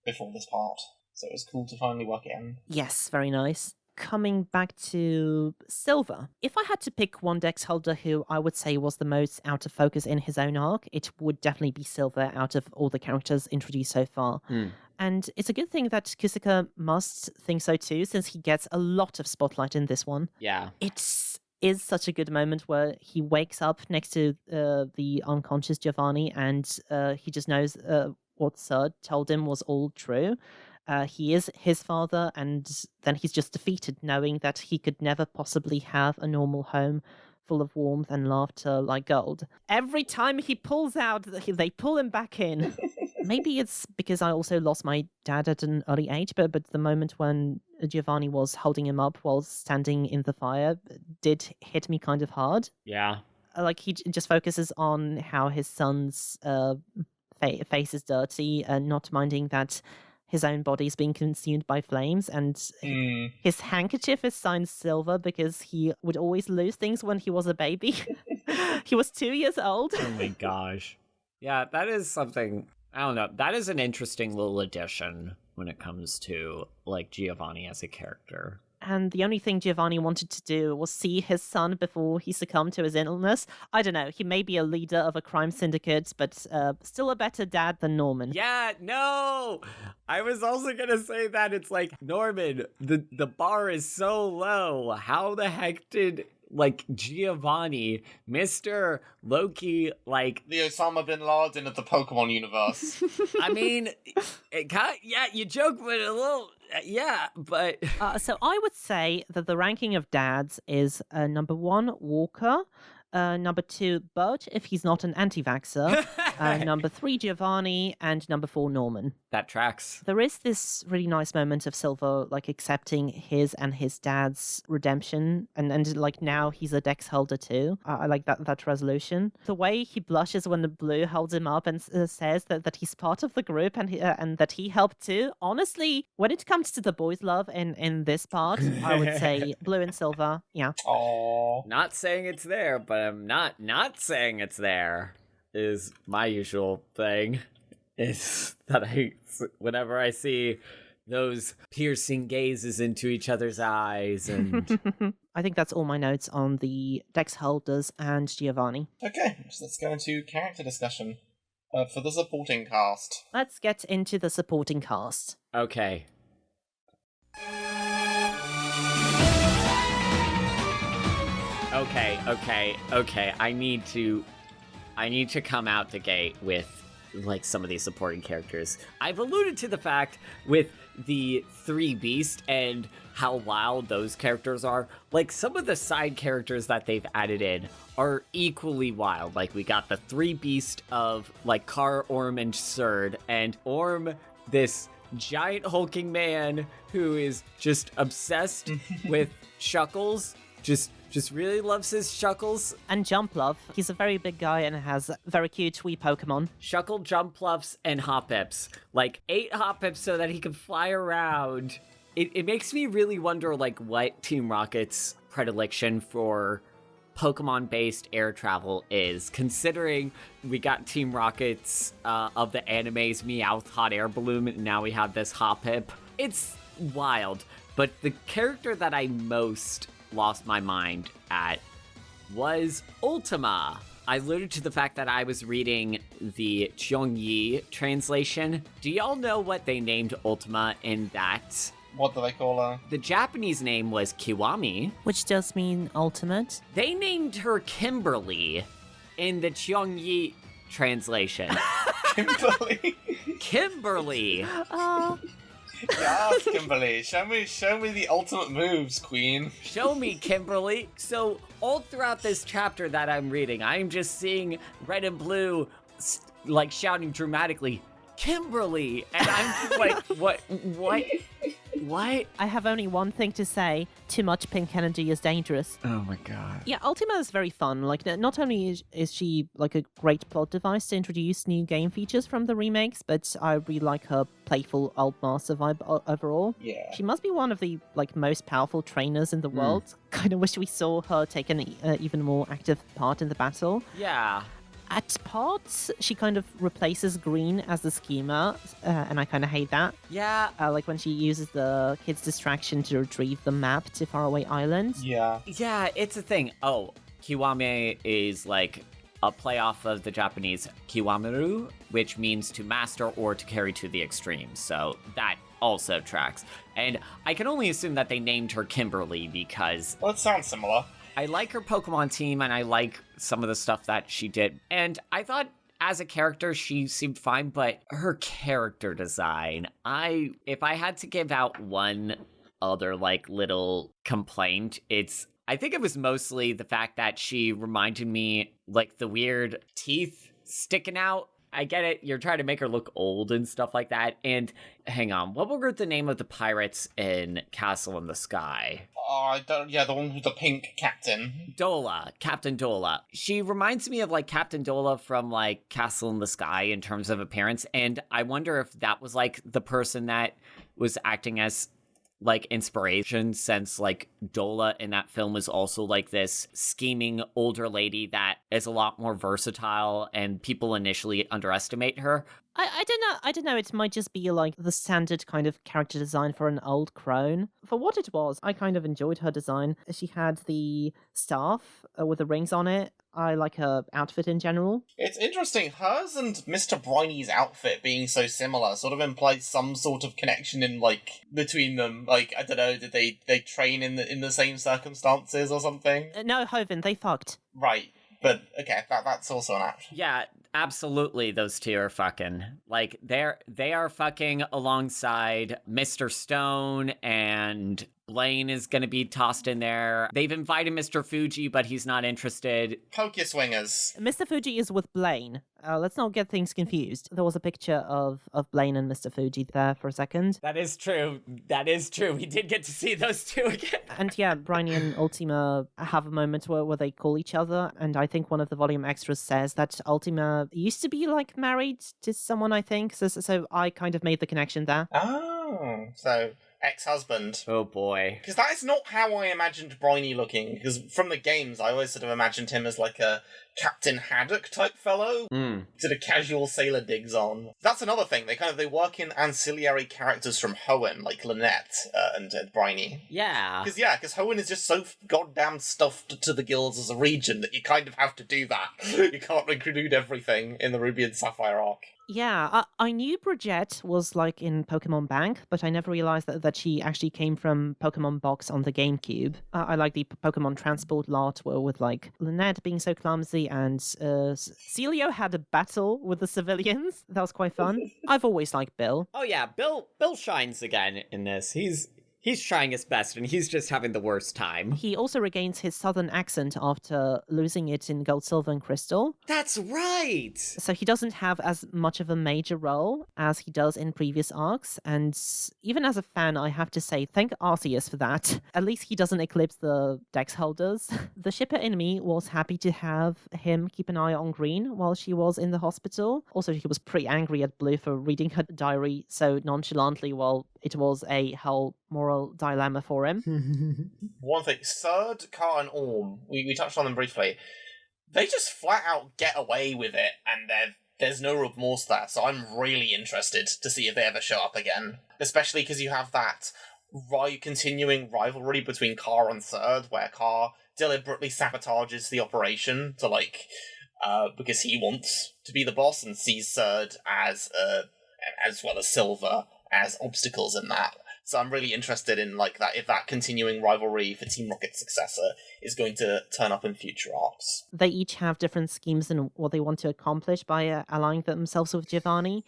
C: before this part. So it was cool to finally work it in.
A: Yes, very nice. Coming back to Silver, if I had to pick one Dex holder who I would say was the most out of focus in his own arc, it would definitely be Silver out of all the characters introduced so far. And it's a good thing that Kusaka must think so too, since he gets a lot of spotlight in this one.
B: Yeah.
A: It is such a good moment where he wakes up next to the unconscious Giovanni, and he just knows what Sir told him was all true. He is his father, and then he's just defeated, knowing that he could never possibly have a normal home full of warmth and laughter like gold. Every time he pulls out, they pull him back in. Maybe it's because I also lost my dad at an early age, but the moment when Giovanni was holding him up while standing in the fire did hit me kind of hard.
B: Yeah.
A: Like, he just focuses on how his son's face is dirty, and not minding that his own body is being consumed by flames, and his handkerchief is signed Silver because he would always lose things when he was a baby. He was 2 years old.
B: Oh my gosh. Yeah, that is something, I don't know, that is an interesting little addition when it comes to, like, Giovanni as a character.
A: And the only thing Giovanni wanted to do was see his son before he succumbed to his illness. I don't know, he may be a leader of a crime syndicate, but still a better dad than Norman.
B: Yeah, no! I was also gonna say that. It's like, Norman, the bar is so low. How the heck did, like, Giovanni, Mr. Loki, like...
C: The Osama bin Laden of the Pokemon universe.
B: I mean, it kind of, yeah, you joke, but a little... Yeah, but...
A: So I would say that the ranking of dads is number 1, Walker, number 2, Bert, if he's not an anti-vaxxer, number 3, Giovanni, and number 4, Norman.
B: That tracks.
A: There is this really nice moment of Silver, like, accepting his and his dad's redemption, and like, now he's a Dex holder too. I like that resolution. The way he blushes when the Blue holds him up and says that he's part of the group and that he helped too. Honestly, when it comes to the boys' love in this part, I would say Blue and Silver, yeah.
C: Aww.
B: Not saying it's there, but I'm not saying it's there is my usual thing. Is that whenever I see those piercing gazes into each other's eyes, and
A: I think that's all my notes on the Dex holders and Giovanni.
C: Okay, so let's go into character discussion for the supporting cast.
A: Let's get into the supporting cast.
B: Okay. Okay. I need to come out the gate with, like, some of these supporting characters. I've alluded to the fact with the 3 Beast and how wild those characters are. Like, some of the side characters that they've added in are equally wild. Like, we got the three beast of, like, Car, Orm, and Surd, and Orm, this giant hulking man who is just obsessed with Shuckles, just really loves his Shuckles.
A: And Jumplove. He's a very big guy and has very cute wee Pokemon.
B: Shuckle, Jumpluffs, and Hoppips. Like, 8 Hoppips so that he can fly around. It makes me really wonder, like, what Team Rocket's predilection for Pokemon-based air travel is, considering we got Team Rocket's of the anime's Meowth hot air balloon, and now we have this Hoppip. It's wild, but the character that I most lost my mind at was Ultima. I alluded to the fact that I was reading the Cheongyi translation. Do y'all know what they named Ultima in that?
C: What do they call her?
B: The Japanese name was Kiwami.
A: Which does mean ultimate.
B: They named her Kimberly in the Cheongyi translation.
C: Kimberly.
B: Kimberly.
A: Oh.
C: Yes, Kimberly. Show me the ultimate moves, Queen.
B: Show me, Kimberly. So all throughout this chapter that I'm reading, I'm just seeing Red and Blue like shouting dramatically, Kimberly, and I'm like, what?
A: I have only one thing to say. Too much pink energy is dangerous.
B: Oh my god.
A: Yeah, Ultima is very fun. Like, not only is she like a great plot device to introduce new game features from the remakes, but I really like her playful old master vibe overall.
C: Yeah.
A: She must be one of the like most powerful trainers in the world. Kind of wish we saw her take an even more active part in the battle.
B: Yeah.
A: At parts, she kind of replaces Green as the schemer, and I kind of hate that.
B: Yeah.
A: Like when she uses the kid's distraction to retrieve the map to faraway islands.
C: Yeah.
B: Yeah, it's a thing. Oh, Kiwame is like a play off of the Japanese Kiwamiru, which means to master or to carry to the extreme. So that also tracks. And I can only assume that they named her Kimberly because...
C: Well, it sounds similar.
B: I like her Pokemon team, and I like some of the stuff that she did. And I thought, as a character, she seemed fine, but her character design, if I had to give out one other, like, little complaint, I think it was mostly the fact that she reminded me, like, the weird teeth sticking out. I get it, you're trying to make her look old and stuff like that. And hang on, what were the name of the pirates in Castle in the Sky?
C: The one with the pink captain.
B: Dola, Captain Dola. She reminds me of like Captain Dola from like Castle in the Sky in terms of appearance, and I wonder if that was like the person that was acting as like inspiration, since like Dola in that film is also like this scheming older lady that is a lot more versatile, and people initially underestimate her.
A: I don't know. It might just be like the standard kind of character design for an old crone. For what it was, I kind of enjoyed her design. She had the staff with the rings on it. I like her outfit in general.
C: It's interesting. Hers and Mr. Briny's outfit being so similar sort of implies some sort of connection in like between them. Like, I don't know, did they train in the same circumstances or something?
A: No, Hoven, they fucked.
C: Right. But okay, that's also an option.
B: Yeah, absolutely. Those two are fucking. Like they are fucking alongside Mr. Stone, and Blaine is gonna be tossed in there. They've invited Mr. Fuji, but he's not interested.
C: Pokeswingers.
A: Mr. Fuji is with Blaine. Let's not get things confused. There was a picture of Blaine and Mr. Fuji there for a second.
B: That is true. We did get to see those two again.
A: And yeah, Briny and Ultima have a moment where they call each other, and I think one of the volume extras says that Ultima used to be like married to someone, I think. So I kind of made the connection there.
C: Oh, so ex-husband.
B: Oh boy.
C: Because that is not how I imagined Briny looking. Because from the games, I always sort of imagined him as like a Captain Haddock type fellow. Sort of casual sailor digs on. That's another thing. They work in ancillary characters from Hoenn, like Lynette and Briny.
B: Yeah.
C: Because Hoenn is just so goddamn stuffed to the gills as a region that you kind of have to do that. You can't include everything in the Ruby and Sapphire arc.
A: Yeah, I knew Bridget was like in Pokemon Bank, but I never realized that she actually came from Pokemon Box on the GameCube. I like the Pokemon Transport lot with like Lynette being so clumsy, and Celio had a battle with the civilians. That was quite fun. I've always liked Bill.
B: Oh yeah, Bill shines again in this. He's He's trying his best, and he's just having the worst time.
A: He also regains his southern accent after losing it in Gold, Silver, and Crystal.
B: That's right!
A: So he doesn't have as much of a major role as he does in previous arcs, and even as a fan, I have to say, thank Arceus for that. At least he doesn't eclipse the Dex Holders. The shipper in me was happy to have him keep an eye on Green while she was in the hospital. Also, he was pretty angry at Blue for reading her diary so nonchalantly while it was a whole moral dilemma for him.
C: One thing, Surd, Car, and Orm, we touched on them briefly. They just flat out get away with it, and there's no remorse there, so I'm really interested to see if they ever show up again. Especially because you have that continuing rivalry between Car and Surd, where Car deliberately sabotages the operation to, because he wants to be the boss and sees Surd as well as Silver as obstacles in that. So I'm really interested in that if that continuing rivalry for Team Rocket's successor is going to turn up in future arcs.
A: They each have different schemes and what they want to accomplish by allying themselves with Giovanni.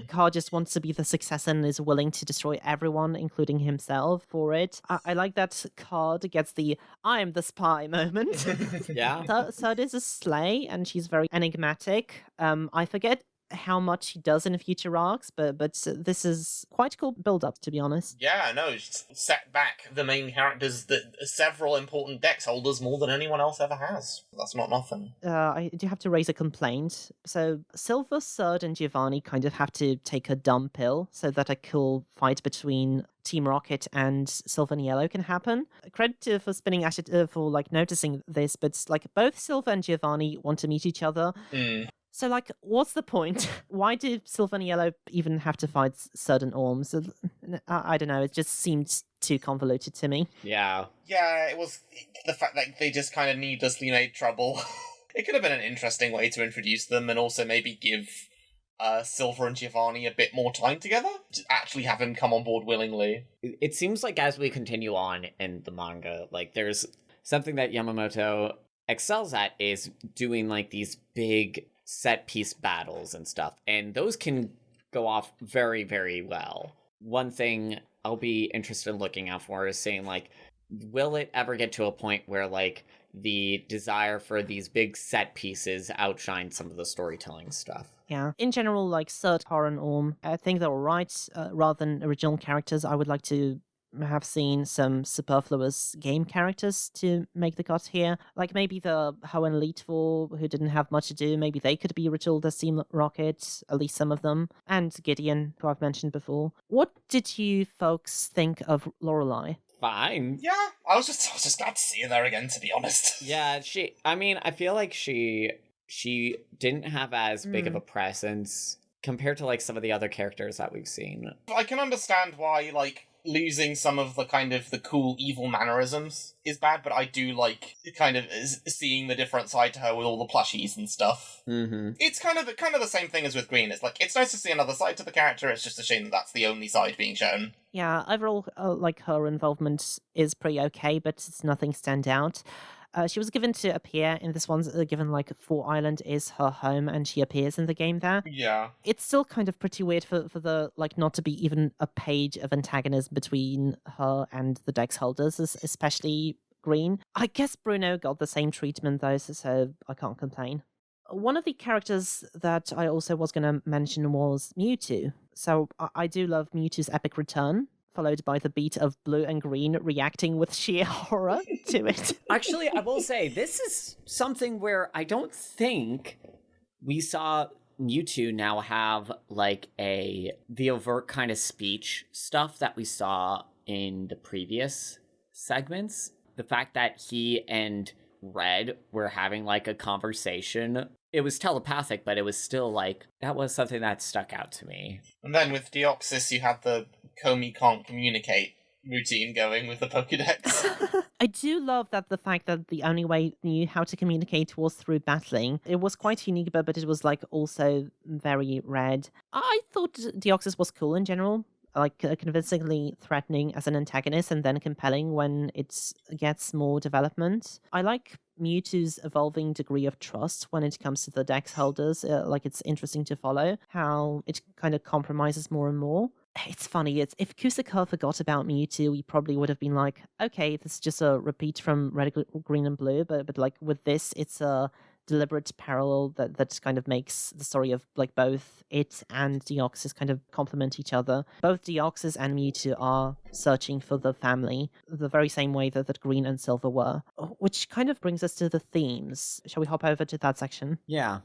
A: Car just wants to be the successor and is willing to destroy everyone, including himself, for it. I like that Card gets the "I am the spy" moment.
B: Yeah.
A: Third is a slay, and she's very enigmatic. I forget how much he does in future arcs, but this is quite a cool build-up, to be honest.
C: Yeah, no, set back the main characters, several important Dex Holders more than anyone else ever has. That's not nothing.
A: I do have to raise a complaint. So Silver, Surd, and Giovanni kind of have to take a dumb pill so that a cool fight between Team Rocket and Silver and Yellow can happen. Credit for spinning at it for noticing this, but both Silver and Giovanni want to meet each other. So, what's the point? Why do Silver and Yellow even have to fight certain Orms? I don't know, it just seemed too convoluted to me.
B: Yeah.
C: Yeah, it was the fact that they just kind of needlessly made trouble. It could have been an interesting way to introduce them and also maybe give Silver and Giovanni a bit more time together. To actually have him come on board willingly.
B: It seems like as we continue on in the manga, there's something that Yamamoto excels at is doing these big set piece battles and stuff, and those can go off very, very well. One thing I'll be interested in looking out for is saying will it ever get to a point where the desire for these big set pieces outshine some of the storytelling stuff?
A: Yeah. In general, Surd, Car, and Orm, I think they're alright. Rather than original characters, I would like to have seen some superfluous game characters to make the cut here. Maybe the Ho and Leetful, who didn't have much to do, maybe they could be retooled as Team Rocket, at least some of them. And Gideon, who I've mentioned before. What did you folks think of Lorelei?
B: Fine.
C: Yeah, I was just glad to see her there again, to be honest.
B: Yeah, I feel like she didn't have as big of a presence compared to some of the other characters that we've seen.
C: I can understand why losing some of the cool evil mannerisms is bad, but I do kind of seeing the different side to her with all the plushies and stuff.
B: Mm-hmm.
C: It's kind of the same thing as with Green. It's it's nice to see another side to the character. It's just a shame that that's the only side being shown.
A: Yeah, overall, her involvement is pretty okay, but it's nothing stand out. She was given to appear in this one's given Four Island is her home and she appears in the game there.
C: Yeah.
A: It's still kind of pretty weird for the not to be even a page of antagonism between her and the Dex Holders, especially Green. I guess Bruno got the same treatment though, so I can't complain. One of the characters that I also was going to mention was Mewtwo. So I do love Mewtwo's epic return, followed by the beat of Blue and Green reacting with sheer horror to it.
B: Actually, I will say, this is something where I don't think we saw Mewtwo now have the overt kind of speech stuff that we saw in the previous segments. The fact that he and Red were having a conversation, it was telepathic, but it was still that was something that stuck out to me.
C: And then with Deoxys, you had the Comey can't communicate routine going with the Pokédex.
A: I do love that the fact that the only way he knew how to communicate was through battling. It was quite unique, but it was also very Red. I thought Deoxys was cool in general. Convincingly threatening as an antagonist and then compelling when it gets more development. I like Mewtwo's evolving degree of trust when it comes to the Dex Holders. It's interesting to follow how it kind of compromises more and more. It's funny. It's if Kusaka forgot about Mewtwo, we probably would have been like, okay, this is just a repeat from Red, Green, and Blue. But like with this, it's a deliberate parallel that kind of makes the story of like both it and Deoxys kind of complement each other. Both Deoxys and Mewtwo are searching for the family the very same way that Green and Silver were, which kind of brings us to the themes. Shall we hop over to that section?
B: Yeah.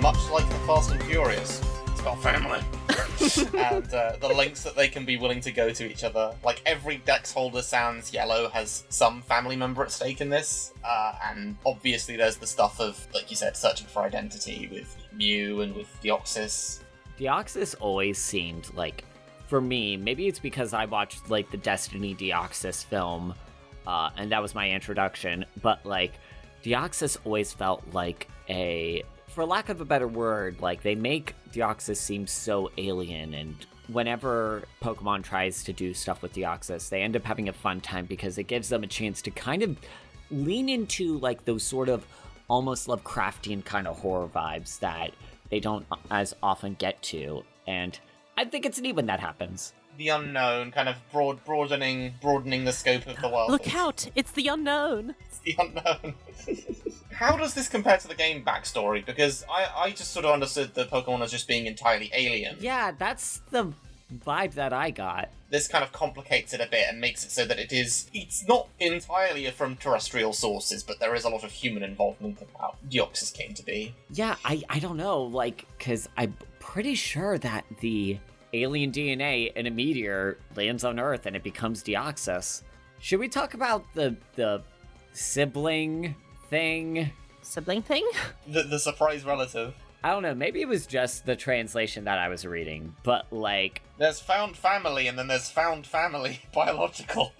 C: Much like the Fast and Furious, it's got family. And the lengths that they can be willing to go to each other. Like, every Dex Holder sans Yellow has some family member at stake in this. And obviously there's the stuff of, like you said, searching for identity with Mew and with Deoxys.
B: Deoxys always seemed like, for me, maybe it's because I watched like the Destiny Deoxys film, and that was my introduction, but like Deoxys always felt like for lack of a better word, like they make Deoxys seem so alien, and whenever Pokemon tries to do stuff with Deoxys, they end up having a fun time because it gives them a chance to kind of lean into like those sort of almost Lovecraftian kind of horror vibes that they don't as often get to, and I think it's neat when that happens.
C: The unknown, kind of broadening the scope of the world.
A: Look out! It's the unknown!
C: It's the unknown. How does this compare to the game backstory? Because I just sort of understood the Pokemon as just being entirely alien.
B: Yeah, that's the vibe that I got.
C: This kind of complicates it a bit and makes it so that it's not entirely from terrestrial sources, but there is a lot of human involvement of how Deoxys came to be.
B: Yeah, I don't know, like, because I'm pretty sure that the alien DNA in a meteor lands on Earth and it becomes Deoxys. Should we talk about the sibling thing?
A: Sibling thing?
C: The surprise relative.
B: I don't know, maybe it was just the translation that I was reading, but like...
C: There's found family, and then there's found family biological.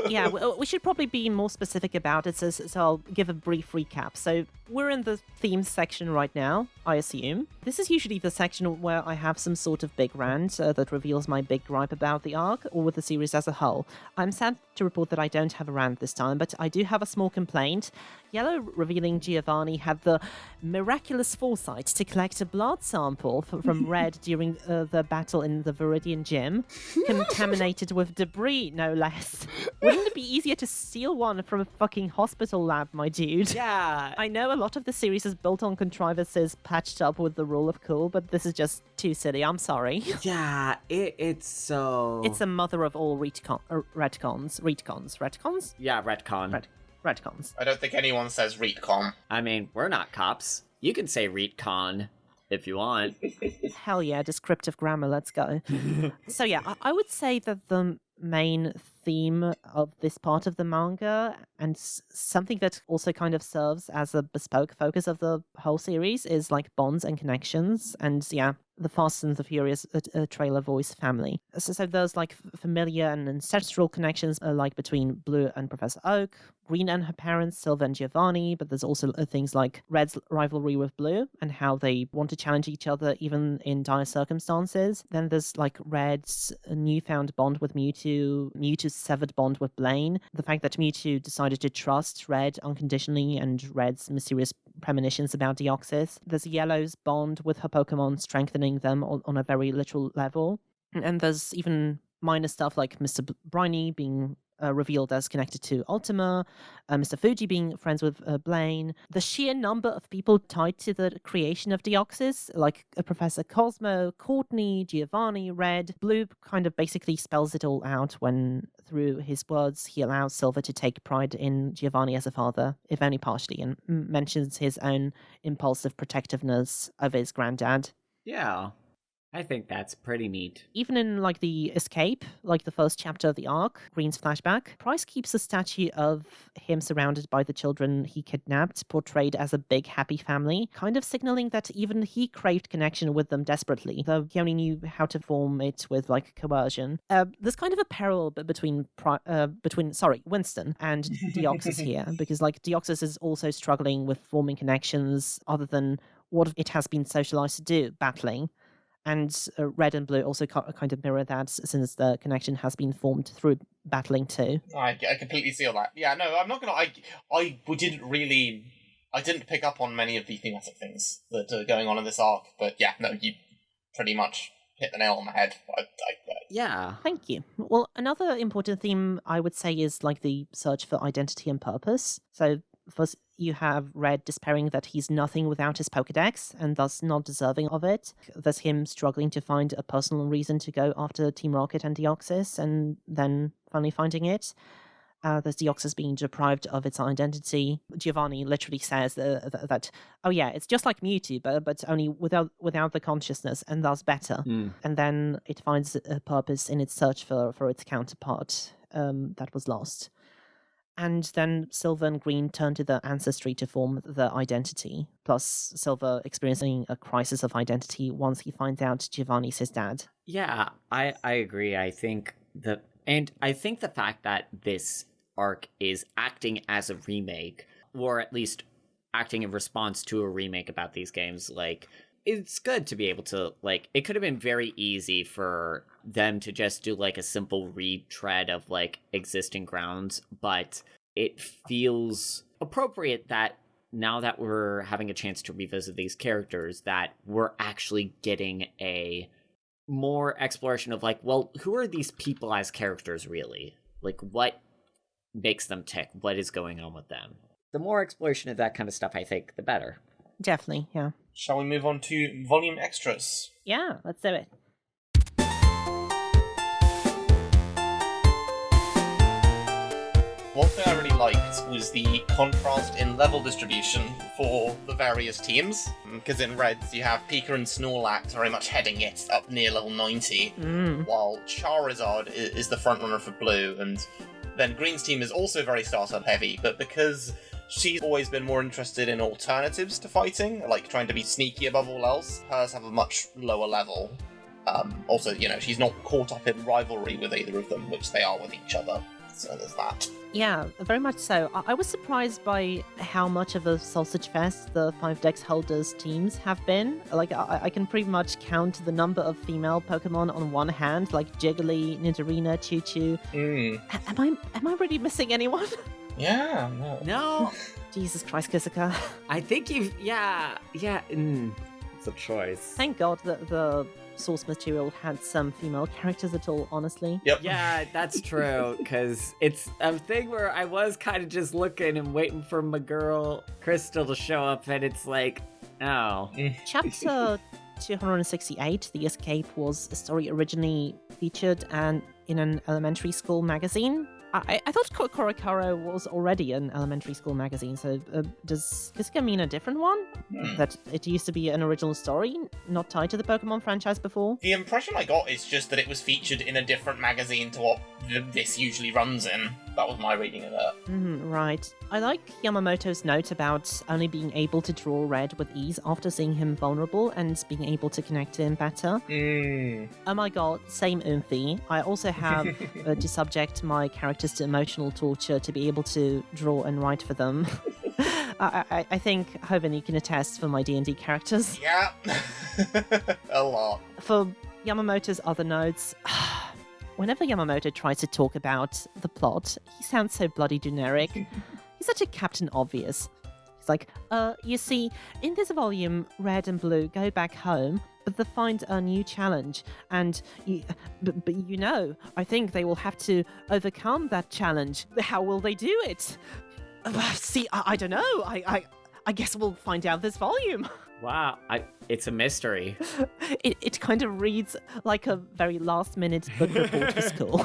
A: Yeah, we should probably be more specific about it, so I'll give a brief recap. So we're in the themes section right now, I assume. This is usually the section where I have some sort of big rant that reveals my big gripe about the arc, or with the series as a whole. I'm sad to report that I don't have a rant this time, but I do have a small complaint. Yellow revealing Giovanni had the miraculous foresight to collect a blood sample from Red during the battle in the Viridian Gym, contaminated with debris, no less. Wouldn't it be easier to steal one from a fucking hospital lab, my dude?
B: Yeah.
A: I know a lot of the series is built on contrivances patched up with the rule of cool, but this is just too silly, I'm sorry.
B: Yeah, it's so...
A: It's the mother of all retcons.
B: Yeah, retcon.
A: Retcons.
C: I don't think anyone says retcon.
B: I mean, we're not cops. You can say retcon if you want.
A: Hell yeah, descriptive grammar, let's go. So yeah, I would say that the main theme of this part of the manga, and something that also kind of serves as a bespoke focus of the whole series, is like bonds and connections, and yeah, the Fast and the Furious trailer voice family. So there's like familiar and ancestral connections like between Blue and Professor Oak, Green and her parents, Silver and Giovanni, but there's also things like Red's rivalry with Blue and how they want to challenge each other even in dire circumstances. Then there's like Red's newfound bond with Mewtwo, Mewtwo's severed bond with Blaine, the fact that Mewtwo decided to trust Red unconditionally, and Red's mysterious premonitions about Deoxys. There's Yellow's bond with her Pokemon, strengthening them on a very literal level. And there's even minor stuff like Mr. Briny being revealed as connected to Ultima, Mr. Fuji being friends with Blaine, the sheer number of people tied to the creation of Deoxys, like Professor Cosmo, Courtney, Giovanni, Red. Blue kind of basically spells it all out when, through his words, he allows Silver to take pride in Giovanni as a father, if only partially, and mentions his own impulsive protectiveness of his granddad.
B: Yeah. I think that's pretty neat.
A: Even in like the escape, like the first chapter of the arc, Green's flashback, Price keeps a statue of him surrounded by the children he kidnapped, portrayed as a big happy family, kind of signaling that even he craved connection with them desperately, though he only knew how to form it with like coercion. There's kind of a parallel between Winston and Deoxys here, because like Deoxys is also struggling with forming connections other than what it has been socialized to do, battling. And Red and Blue also kind of mirror that, since the connection has been formed through battling too.
C: I completely see all that. Yeah, no, I'm not gonna. I didn't pick up on many of the thematic things that are going on in this arc, but yeah, no, you pretty much hit the nail on the head.
B: Yeah.
A: Thank you. Well, another important theme I would say is like the search for identity and purpose. So first, you have Red despairing that he's nothing without his Pokédex, and thus not deserving of it. There's him struggling to find a personal reason to go after Team Rocket and Deoxys, and then finally finding it. There's Deoxys being deprived of its identity. Giovanni literally says that oh yeah, it's just like Mewtwo, but only without the consciousness, and thus better. And then it finds a purpose in its search for its counterpart that was lost. And then Silver and Green turn to their ancestry to form their identity. Plus, Silver experiencing a crisis of identity once he finds out Giovanni's his dad.
B: Yeah, I agree. I think the fact that this arc is acting as a remake, or at least acting in response to a remake about these games, like, it's good to be able to, like, it could have been very easy for them to just do, like, a simple retread of, like, existing grounds, but it feels appropriate that now that we're having a chance to revisit these characters, that we're actually getting a more exploration of, like, well, who are these people as characters, really? Like, what makes them tick? What is going on with them? The more exploration of that kind of stuff, I think, the better.
A: Definitely, yeah.
C: Shall we move on to volume extras?
A: Yeah, let's do it.
C: One thing I really liked was the contrast in level distribution for the various teams. Because in Reds, you have Pika and Snorlax very much heading it up near level 90, while Charizard is the frontrunner for Blue, and then Green's team is also very startup heavy, but because she's always been more interested in alternatives to fighting, like trying to be sneaky above all else, hers have a much lower level. Also, she's not caught up in rivalry with either of them, which they are with each other. So there's that.
A: Yeah, very much so. I was surprised by how much of a sausage fest the 5 Dex Holders teams have been. Like, I can pretty much count the number of female Pokemon on one hand, like Jiggly, Nidorina, Choo-Choo. Am I really missing anyone?
C: Yeah,
B: No.
A: Jesus Christ, Kisika.
B: I think it's a choice.
A: Thank God that the source material had some female characters at all, honestly.
C: Yep.
B: Yeah, that's true, because it's a thing where I was kind of just looking and waiting for my girl Crystal to show up, and it's like, oh.
A: Chapter 268, The Escape, was a story originally featured in an elementary school magazine. I thought Korokoro was already an elementary school magazine, so does Kisika mean a different one? That it used to be an original story, not tied to the Pokemon franchise before?
C: The impression I got is just that it was featured in a different magazine to what this usually runs in. That was my reading of it.
A: Right. I like Yamamoto's note about only being able to draw Red with ease after seeing him vulnerable and being able to connect to him better. Oh my god, same Umphy. I also have to subject my characters to emotional torture to be able to draw and write for them. I think Hoven, you can attest for my D&D characters.
C: Yeah, a lot.
A: For Yamamoto's other notes, whenever Yamamoto tries to talk about the plot, he sounds so bloody generic. He's such a Captain Obvious. He's like, you see, in this volume, Red and Blue go back home, but they find a new challenge, and I think they will have to overcome that challenge. How will they do it? See, I don't know. I guess we'll find out this volume.
B: Wow, it's a mystery.
A: It kind of reads like a very last-minute book report for school.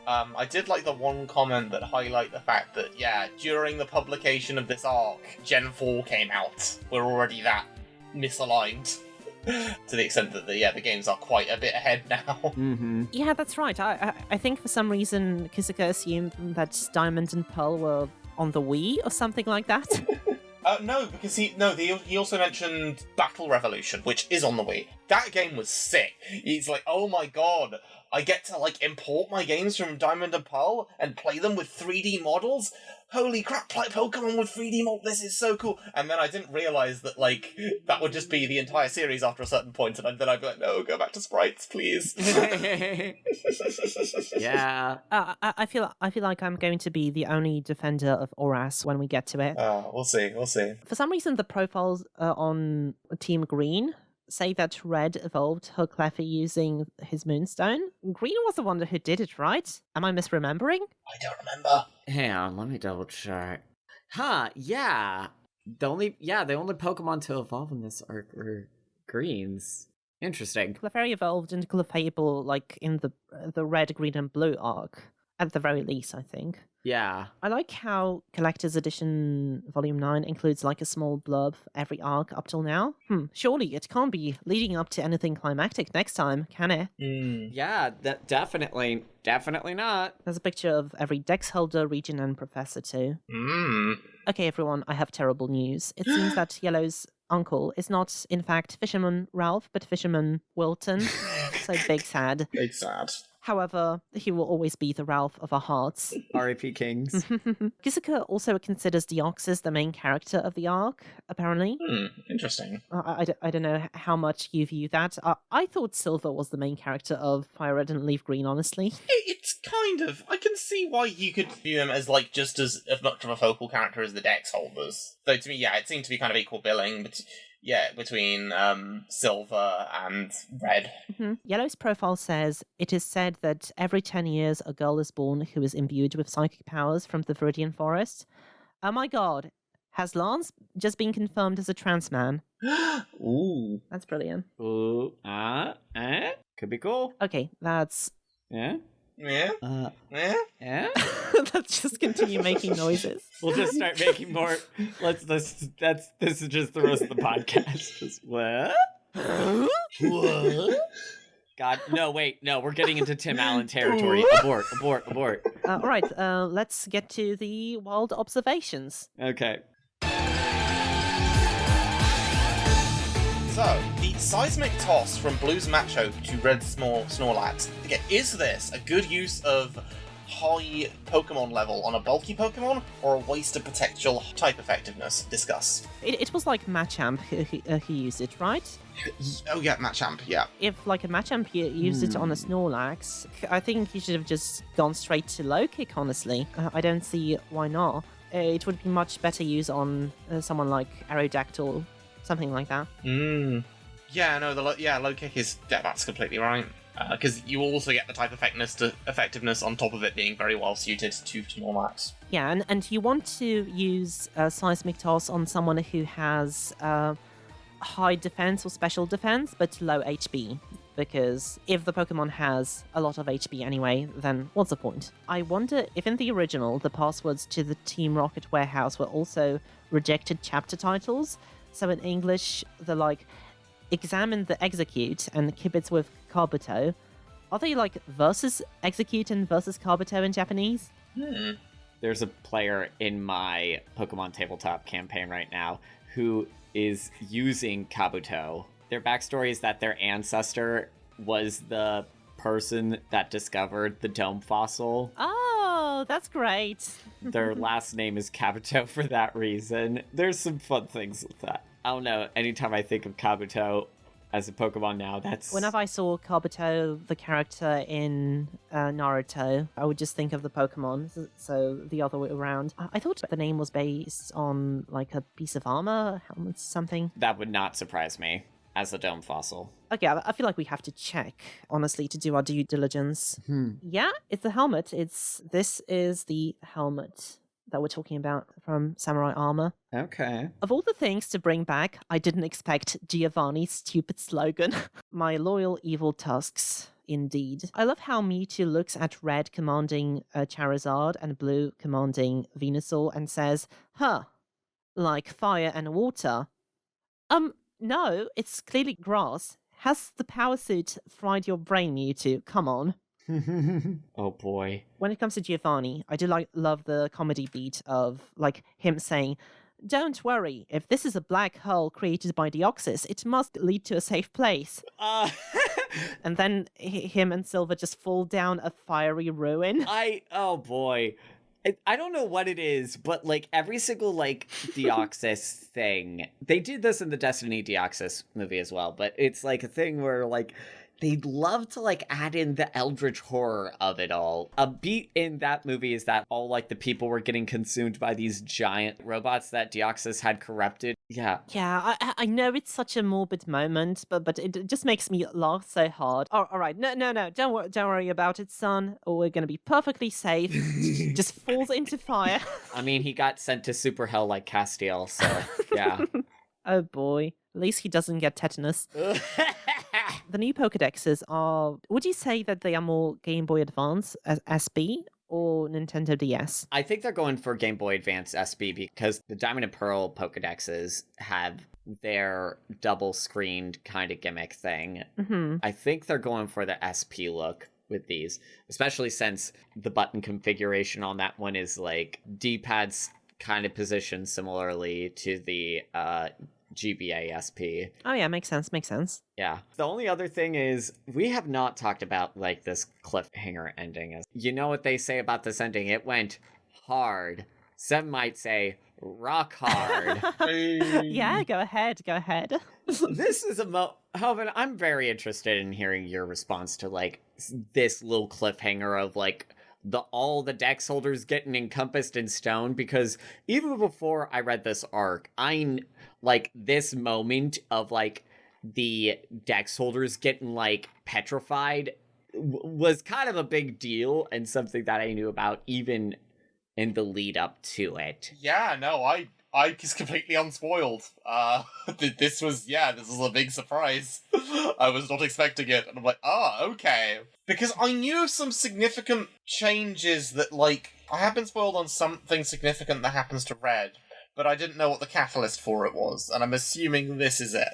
C: I did like the one comment that highlight the fact that, during the publication of this arc, Gen 4 came out. We're already that misaligned. To the extent that the games are quite a bit ahead now.
B: Mm-hmm.
A: Yeah, that's right. I think for some reason Kizuka assumed that Diamond and Pearl were on the Wii or something like that.
C: No, because he also mentioned Battle Revolution, which is on the Wii. That game was sick. He's like, oh my god, I get to import my games from Diamond and Pearl and play them with 3D models? Holy crap, play Pokemon with 3D models, this is so cool. And then I didn't realise that, that would just be the entire series after a certain point, and then I'd be like, no, go back to sprites, please.
B: Yeah.
A: I feel like I'm going to be the only defender of Oras when we get to it.
C: We'll see.
A: For some reason, the profiles on Team Green say that Red evolved her Clefairy using his Moonstone. Green was the one who did it, right? Am I misremembering?
C: I don't remember.
B: Hang on, let me double check. Huh, yeah. The only Pokemon to evolve in this arc were greens. Interesting.
A: Clefairy evolved into Clefable, in the red, green, and blue arc. At the very least, I think.
B: Yeah.
A: I like how Collector's Edition Volume 9 includes a small blurb for every arc up till now. Surely it can't be leading up to anything climactic next time, can it?
B: Yeah, definitely not.
A: There's a picture of every Dex Holder, region, and professor too. Okay, everyone, I have terrible news. It seems that Yellow's uncle is not, in fact, Fisherman Ralph, but Fisherman Wilton. So big sad.
C: Big sad.
A: However, he will always be the Ralph of our hearts.
B: R.I.P. Kings.
A: Kizuka also considers Deoxys the main character of the arc, apparently.
C: Interesting.
A: I don't know how much you view that. I thought Silver was the main character of Fire Red and Leaf Green, honestly.
C: It's kind of... I can see why you could view him as, just as much of a focal character as the Dex Holders. Though, to me, yeah, it seemed to be kind of equal billing, but... Yeah, between Silver and Red.
A: Yellow's profile says, it is said that every 10 years a girl is born who is imbued with psychic powers from the Viridian Forest. Oh my god, has Lance just been confirmed as a trans man?
C: Ooh.
A: That's brilliant.
B: Ooh, could be cool.
A: Okay, that's...
B: Yeah?
C: Yeah? Yeah?
B: Yeah?
A: Let's just continue making noises.
B: We'll just start making more. This is just the rest of the podcast. Just, what? What? God, no, wait, no, we're getting into Tim Allen territory. Abort.
A: All right, let's get to the wild observations.
B: Okay.
C: So, the seismic toss from Blue's Macho to Red's Snorlax. Again, is this a good use of high Pokemon level on a bulky Pokemon, or a waste of potential type effectiveness? Discuss.
A: It was like Machamp who used it, right?
C: Oh yeah, Machamp, yeah.
A: If a Machamp used it on a Snorlax, I think he should have just gone straight to low kick, honestly. I don't see why not. It would be much better used on someone like Aerodactyl, something like that.
C: Yeah, no, low kick is... Yeah, that's completely right. Because you also get the type effectiveness on top of it being very well suited to Snorlax.
A: Yeah, and you want to use Seismic Toss on someone who has high defense or special defense, but low HP. Because if the Pokemon has a lot of HP anyway, then what's the point? I wonder if in the original, the passwords to the Team Rocket warehouse were also rejected chapter titles. So in English, they're examine the execute and Kibitz with Kabuto. Are they versus execute and versus Kabuto in Japanese?
B: There's a player in my Pokemon tabletop campaign right now who is using Kabuto. Their backstory is that their ancestor was the person that discovered the dome fossil.
A: Oh, that's great.
B: Their last name is Kabuto for that reason. There's some fun things with that. I don't know, anytime I think of Kabuto as a Pokemon now, that's...
A: Whenever I saw Kabuto, the character in Naruto, I would just think of the Pokemon, so the other way around. I thought the name was based on a piece of armor, helmet, something.
B: That would not surprise me as a dome fossil.
A: Okay, I feel like we have to check, honestly, to do our due diligence. Yeah, it's the helmet. This is the helmet that we're talking about from Samurai Armor.
B: Okay.
A: Of all the things to bring back, I didn't expect Giovanni's stupid slogan. My loyal evil tusks, indeed. I love how Mewtwo looks at Red commanding Charizard and Blue commanding Venusaur and says, like fire and water. No, it's clearly grass. Has the power suit fried your brain, Mewtwo? Come on.
B: Oh boy.
A: When it comes to Giovanni, I do love the comedy beat of like him saying, "Don't worry, if this is a black hole created by Deoxys, it must lead to a safe place." And then him and Silver just fall down a fiery ruin.
B: Oh boy. I don't know what it is, but like every single like Deoxys thing, they did this in the Destiny Deoxys movie as well, but it's like a thing where like they'd love to like add in the eldritch horror of it all. A beat in that movie is that all like the people were getting consumed by these giant robots that Deoxys had corrupted. Yeah.
A: Yeah, I know it's such a morbid moment, but it just makes me laugh so hard. All right, no, don't worry about it, son. We're gonna be perfectly safe. Just falls into fire.
B: I mean, he got sent to super hell like Castiel, so yeah.
A: Oh boy, at least he doesn't get tetanus. The new Pokédexes are, would you say that they are more Game Boy Advance as SB or Nintendo DS?
B: I think they're going for Game Boy Advance SB because the Diamond and Pearl Pokédexes have their double-screened kind of gimmick thing.
A: Mm-hmm.
B: I think they're going for the SP look with these, especially since the button configuration on that one is like D-pads kind of positioned similarly to the GBA SP.
A: Oh yeah, makes sense.
B: Yeah. The only other thing is we have not talked about like this cliffhanger ending. You know what they say about this ending? It went hard. Some might say rock hard.
A: Yeah, go ahead.
B: This is Helvin, I'm very interested in hearing your response to like this little cliffhanger of like all the Dex Holders getting encompassed in stone, because even before I read this arc, like this moment of like the Dex Holders getting like petrified was kind of a big deal and something that I knew about even in the lead up to it.
C: Yeah, no, I was completely unspoiled. This was a big surprise. I was not expecting it, and I'm like, okay. Because I knew of some significant changes that, like, I have been spoiled on something significant that happens to Red, but I didn't know what the catalyst for it was, and I'm assuming this is it.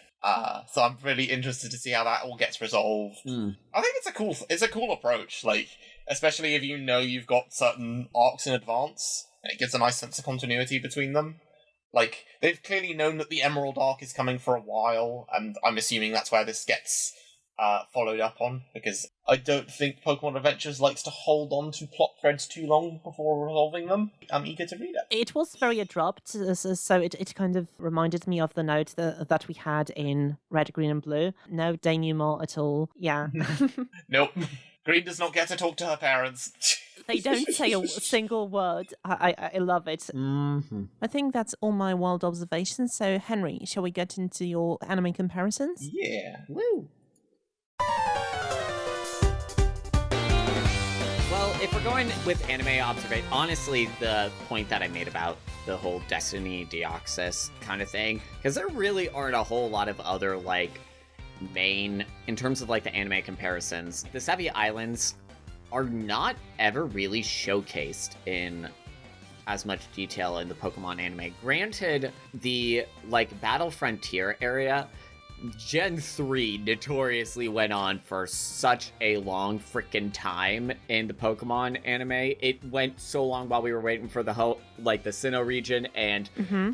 C: So I'm really interested to see how that all gets resolved. I think it's a cool approach, like, especially if you know you've got certain arcs in advance. It gives a nice sense of continuity between them. Like, they've clearly known that the Emerald arc is coming for a while, and I'm assuming that's where this gets followed up on, because I don't think Pokemon Adventures likes to hold on to plot threads too long before resolving them. I'm eager to read it.
A: It was very abrupt, so it kind of reminded me of the note that we had in Red, Green, and Blue. No denouement at all. Yeah.
C: Nope. Green does not get to talk to her parents.
A: They don't say a single word. I love it.
B: Mm-hmm.
A: I think that's all my wild observations. So, Henry, shall we get into your anime comparisons?
C: Yeah.
B: Woo! Well, if we're going with anime observation, honestly, the point that I made about the whole Destiny Deoxys kind of thing, because there really aren't a whole lot of other, like, main, in terms of, like, the anime comparisons. The Savvy Islands are not ever really showcased in as much detail in the Pokemon anime. Granted, the, like, Battle Frontier area, Gen 3 notoriously went on for such a long freaking time in the Pokemon anime. It went so long while we were waiting for the Sinnoh region, and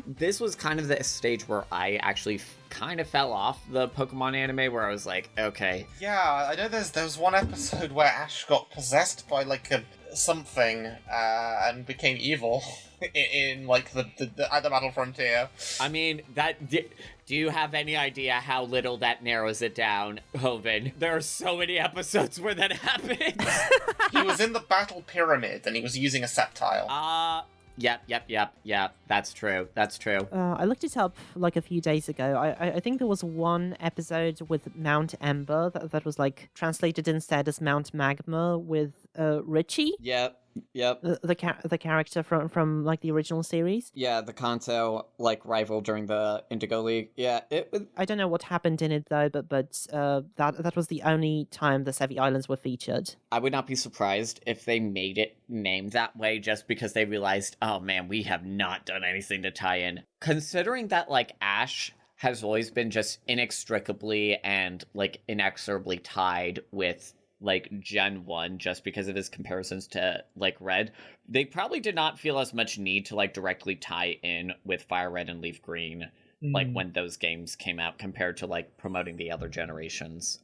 B: this was kind of the stage where I actually kind of fell off the Pokemon anime, where I was like, okay.
C: Yeah, I know there was one episode where Ash got possessed by like something and became evil in like the at the Battle Frontier.
B: I mean, do you have any idea how little that narrows it down, Hoven? There are so many episodes where that happens.
C: He was in the Battle Pyramid and he was using a Sceptile.
B: Yep. That's true.
A: I looked it up like a few days ago. I think there was one episode with Mount Ember that was like translated instead as Mount Magma with Richie.
B: Yep.
A: The character from like the original series.
B: Yeah, the Kanto like rival during the Indigo League. Yeah,
A: I don't know what happened in it though, but that was the only time the Savvy Islands were featured.
B: I would not be surprised if they made it named that way just because they realized, oh man, we have not done anything to tie in. Considering that like Ash has always been just inextricably and, like, inexorably tied with, like, Gen 1 just because of his comparisons to, like, Red. They probably did not feel as much need to, like, directly tie in with Fire Red and Leaf Green, like, when those games came out compared to, like, promoting the other generations.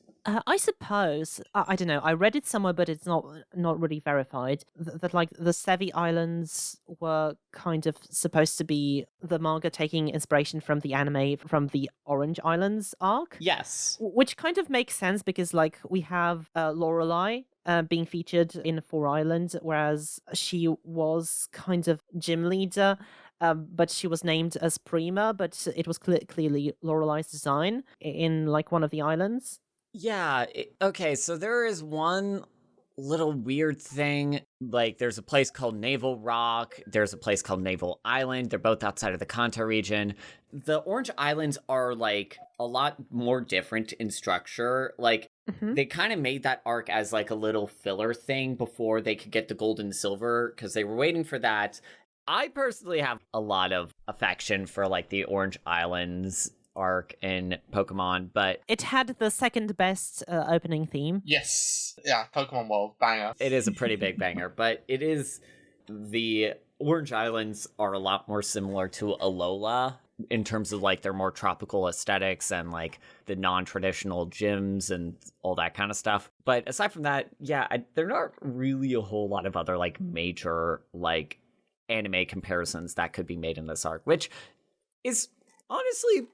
A: I suppose I don't know. I read it somewhere, but it's not really verified. That like the Sevi Islands were kind of supposed to be the manga taking inspiration from the anime from the Orange Islands arc.
B: Yes,
A: Which kind of makes sense because like we have Lorelei being featured in Four Islands, whereas she was kind of gym leader. But she was named as Prima, but it was clearly Lorelei's design in like one of the islands.
B: Yeah, okay, so there is one little weird thing. Like, there's a place called Naval Rock, there's a place called Naval Island. They're both outside of the Kanto region. The Orange Islands are, like, a lot more different in structure. Like, they kind of made that arc as, like, a little filler thing before they could get the gold and silver, because they were waiting for that. I personally have a lot of affection for, like, the Orange Islands arc in Pokemon, but
A: it had the second best opening theme.
C: Yes. Yeah, Pokemon World, banger.
B: It is a pretty big banger, but it is, the Orange Islands are a lot more similar to Alola in terms of like their more tropical aesthetics and like the non-traditional gyms and all that kind of stuff. But aside from that, yeah, there aren't really a whole lot of other like major like anime comparisons that could be made in this arc, which is honestly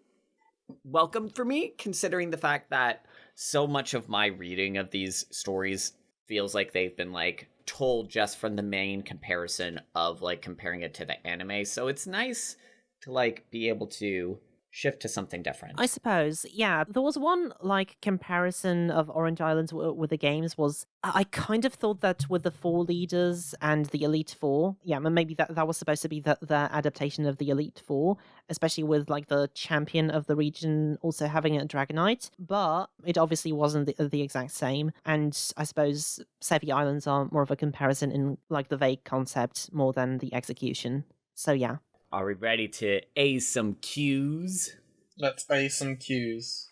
B: welcome for me, considering the fact that so much of my reading of these stories feels like they've been like told just from the main comparison of like comparing it to the anime. So it's nice to like be able to shift to something different.
A: I suppose, yeah. There was one like comparison of Orange Islands with the games was I kind of thought that with the four leaders and the Elite Four, yeah, maybe that was supposed to be the adaptation of the Elite Four, especially with like the champion of the region also having a Dragonite, but it obviously wasn't the exact same. And I suppose Sevi Islands are more of a comparison in like the vague concept more than the execution. So yeah.
B: Are we ready to ace some cues?
C: Let's ace some cues.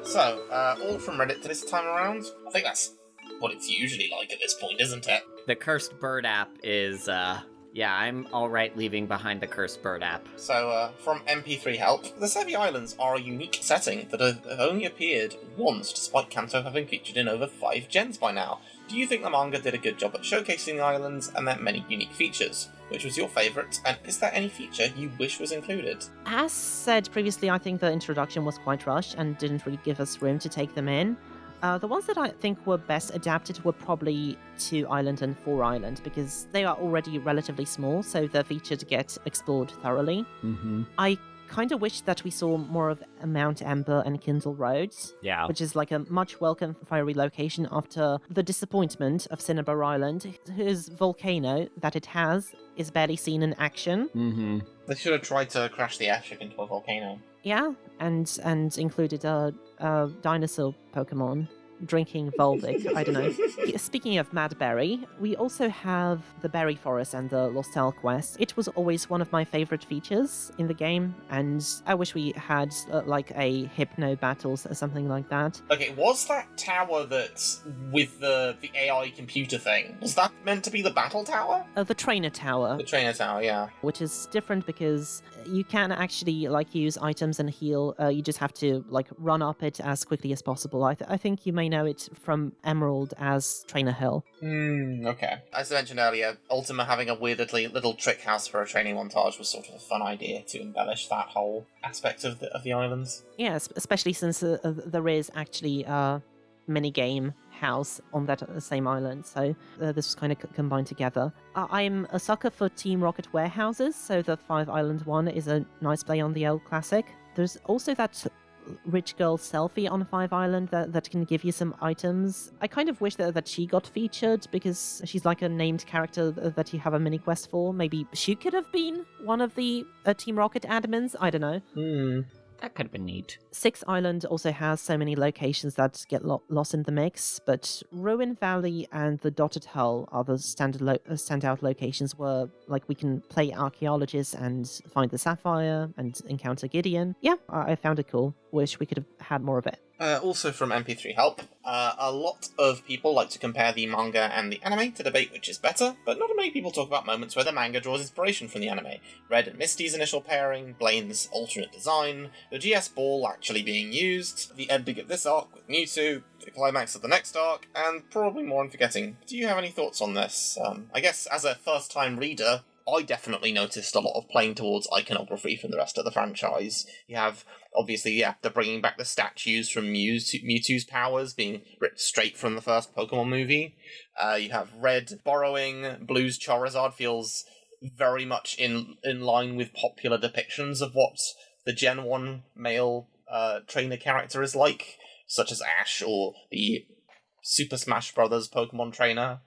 C: So, all from Reddit this time around. I think that's what it's usually like at this point, isn't it?
B: The Cursed Bird app is, yeah, I'm alright leaving behind the Cursed Bird app.
C: So, from MP3 Help, the Sevi Islands are a unique setting that have only appeared once, despite Kanto having featured in over 5 gens by now. Do you think the manga did a good job at showcasing the islands and their many unique features? Which was your favourite, and is there any feature you wish was included?
A: As said previously, I think the introduction was quite rushed and didn't really give us room to take them in. The ones that I think were best adapted were probably 2 Island and 4 Island, because they are already relatively small, so they're featured to get explored thoroughly. I kind of wish that we saw more of Mount Ember and Kindle Roads,
B: Yeah.
A: which is like a much welcome fiery location after the disappointment of Cinnabar Island, whose volcano that it has is barely seen in action.
C: They should have tried to crash the airship into a volcano.
A: Yeah, and included a dinosaur Pokemon drinking Volvic. I don't know. Speaking of Mad Berry, we also have the Berry Forest and the Lostel quest. It was always one of my favorite features in the game, and I wish we had like a Hypno battles or something like that.
C: Okay, was that tower that's with the AI computer thing, was that meant to be the battle tower?
A: The Trainer Tower.
C: The trainer tower, yeah.
A: Which is different because you can actually like use items and heal. You just have to like run up it as quickly as possible. I think you may know it from Emerald as Trainer Hill.
C: Okay. As I mentioned earlier, Ultima having a weird little trick house for a training montage was sort of a fun idea to embellish that whole aspect of the islands.
A: Yes, especially since there is actually a mini-game house on that same island, so this was kind of combined together. I'm a sucker for Team Rocket warehouses, so the 5 Island one is a nice play on the old classic. There's also that rich girl selfie on 5 Island that can give you some items. I kind of wish that she got featured because she's like a named character that you have a mini quest for. Maybe she could have been one of the Team Rocket admins. I don't know.
B: that could have been neat.
A: Six Island also has so many locations that get lost in the mix, but Ruin Valley and the Dotted Hull are the standout locations where, like, we can play archaeologists and find the sapphire and encounter Gideon. Yeah, I found it cool. Wish we could have had more of it.
C: Also from MP3 Help, a lot of people like to compare the manga and the anime to debate which is better, but not many people talk about moments where the manga draws inspiration from the anime. Red and Misty's initial pairing, Blaine's alternate design, the GS ball actually being used, the ending of this arc with Mewtwo, the climax of the next arc, and probably more I'm forgetting. Do you have any thoughts on this? I guess as a first-time reader, I definitely noticed a lot of playing towards iconography from the rest of the franchise. You have, obviously, they're bringing back the statues from Mewtwo's powers being ripped straight from the first Pokemon movie. You have Red borrowing Blue's Charizard feels very much in line with popular depictions of what the Gen 1 male trainer character is like, such as Ash or the Super Smash Bros. Pokemon trainer.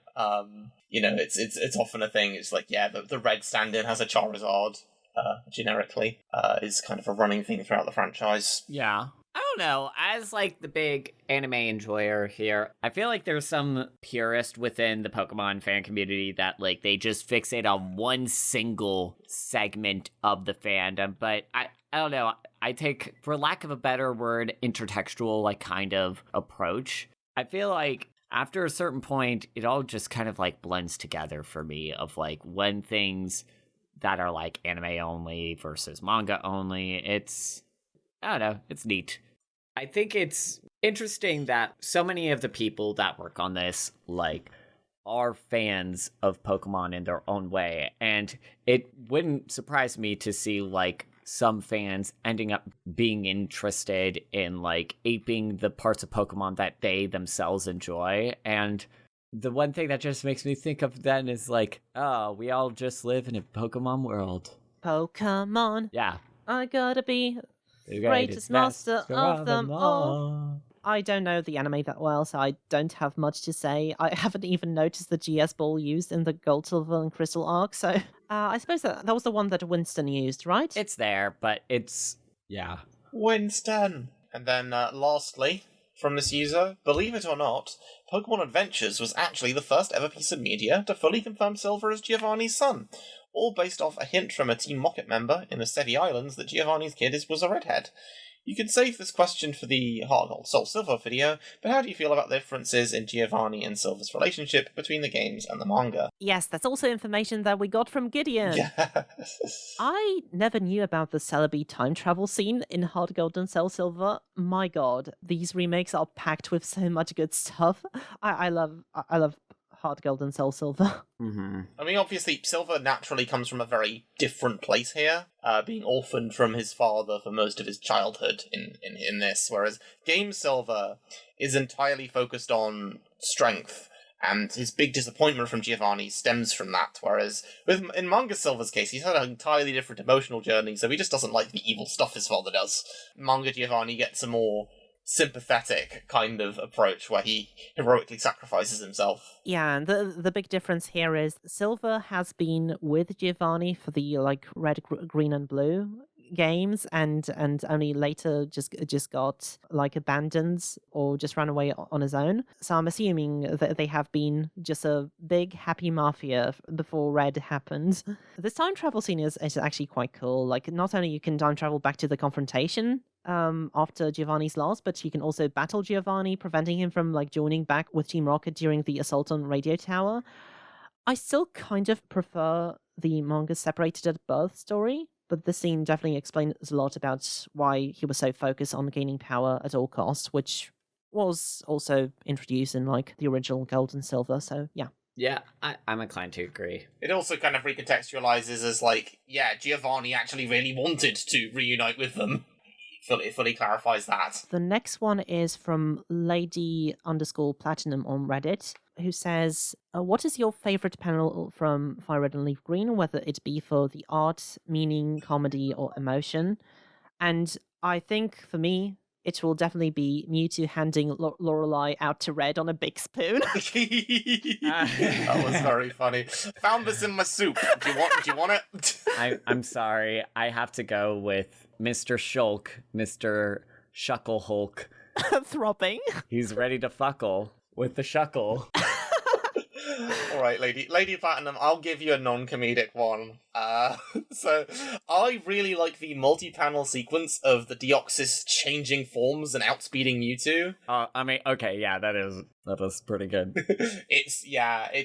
C: It's often a thing. It's like, the red stand-in has a Charizard, generically, is kind of a running thing throughout the franchise.
B: Yeah. I don't know. As, like, the big anime enjoyer here, I feel like there's some purist within the Pokemon fan community that, like, they just fixate on one single segment of the fandom. But I don't know. I take, for lack of a better word, intertextual, like, kind of approach. I feel like after a certain point, it all just kind of, like, blends together for me of, like, when things that are, like, anime only versus manga only. I don't know, it's neat. I think it's interesting that so many of the people that work on this, like, are fans of Pokemon in their own way. And it wouldn't surprise me to see, like, some fans ending up being interested in, like, aping the parts of Pokemon that they themselves enjoy. And the one thing that just makes me think of then is, like, oh, we all just live in a Pokemon world.
A: Pokemon.
B: Yeah.
A: I gotta be the greatest master of them all. I don't know the anime that well, so I don't have much to say. I haven't even noticed the GS ball used in the Gold, Silver, and Crystal arc, so I suppose that was the one that Winston used, right?
B: It's there, but it's... yeah.
C: Winston! And then, lastly, from this user, believe it or not, Pokemon Adventures was actually the first ever piece of media to fully confirm Silver as Giovanni's son, all based off a hint from a Team Rocket member in the Sevi Islands that Giovanni's kid was a redhead. You can save this question for the Heart Gold Soul Silver video, but how do you feel about the differences in Giovanni and Silver's relationship between the games and the manga?
A: Yes, that's also information that we got from Gideon.
C: Yes.
A: I never knew about the Celebi time travel scene in Heart Gold and Soul Silver. My god, these remakes are packed with so much good stuff. I love Heart Gold and Soul Silver.
B: Mm-hmm.
C: I mean, obviously, Silver naturally comes from a very different place here, being orphaned from his father for most of his childhood in this, whereas Game Silver is entirely focused on strength, and his big disappointment from Giovanni stems from that, whereas in Manga Silver's case, he's had an entirely different emotional journey, so he just doesn't like the evil stuff his father does. Manga Giovanni gets a more sympathetic kind of approach where he heroically sacrifices himself.
A: Yeah, and the big difference here is Silver has been with Giovanni for the red, green, and blue games, and only later just got abandoned or just ran away on his own. So I'm assuming that they have been just a big happy mafia before Red happened. This time travel scene is actually quite cool. Like, not only you can time travel back to the confrontation after Giovanni's loss, but you can also battle Giovanni, preventing him from joining back with Team Rocket during the assault on Radio Tower. I still kind of prefer the manga separated at birth story, but this scene definitely explains a lot about why he was so focused on gaining power at all costs, which was also introduced in the original Gold and Silver, so yeah.
B: Yeah, I'm inclined to agree.
C: It also kind of recontextualizes as Giovanni actually really wanted to reunite with them. It fully clarifies that.
A: The next one is from Lady_Platinum on Reddit, who says, what is your favorite panel from Fire Red and Leaf Green, whether it be for the art, meaning, comedy, or emotion? And I think, for me, it will definitely be Mewtwo handing Lorelei out to Red on a big spoon.
C: That was very funny. Found this in my soup. Do you want it?
B: I'm sorry. I have to go with Mr. Shulk, Mr. Shuckle Hulk.
A: Throbbing.
B: He's ready to fuckle with the shuckle.
C: All right, Lady Platinum, I'll give you a non-comedic one. So I really like the multi-panel sequence of the Deoxys changing forms and outspeeding Mewtwo.
B: I mean, okay, yeah, that is pretty good.
C: It's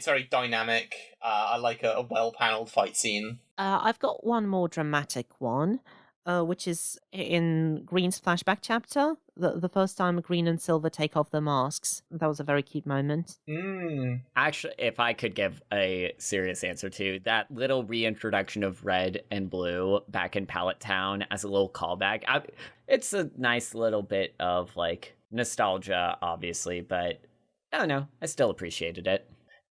C: very dynamic. I like a well-paneled fight scene.
A: I've got one more dramatic one, which is in Green's flashback chapter. The first time Green and Silver take off their masks. That was a very cute moment.
B: Actually, if I could give a serious answer to that little reintroduction of Red and Blue back in Pallet Town as a little callback, it's a nice little bit of like nostalgia, obviously, but I don't know, I still appreciated it.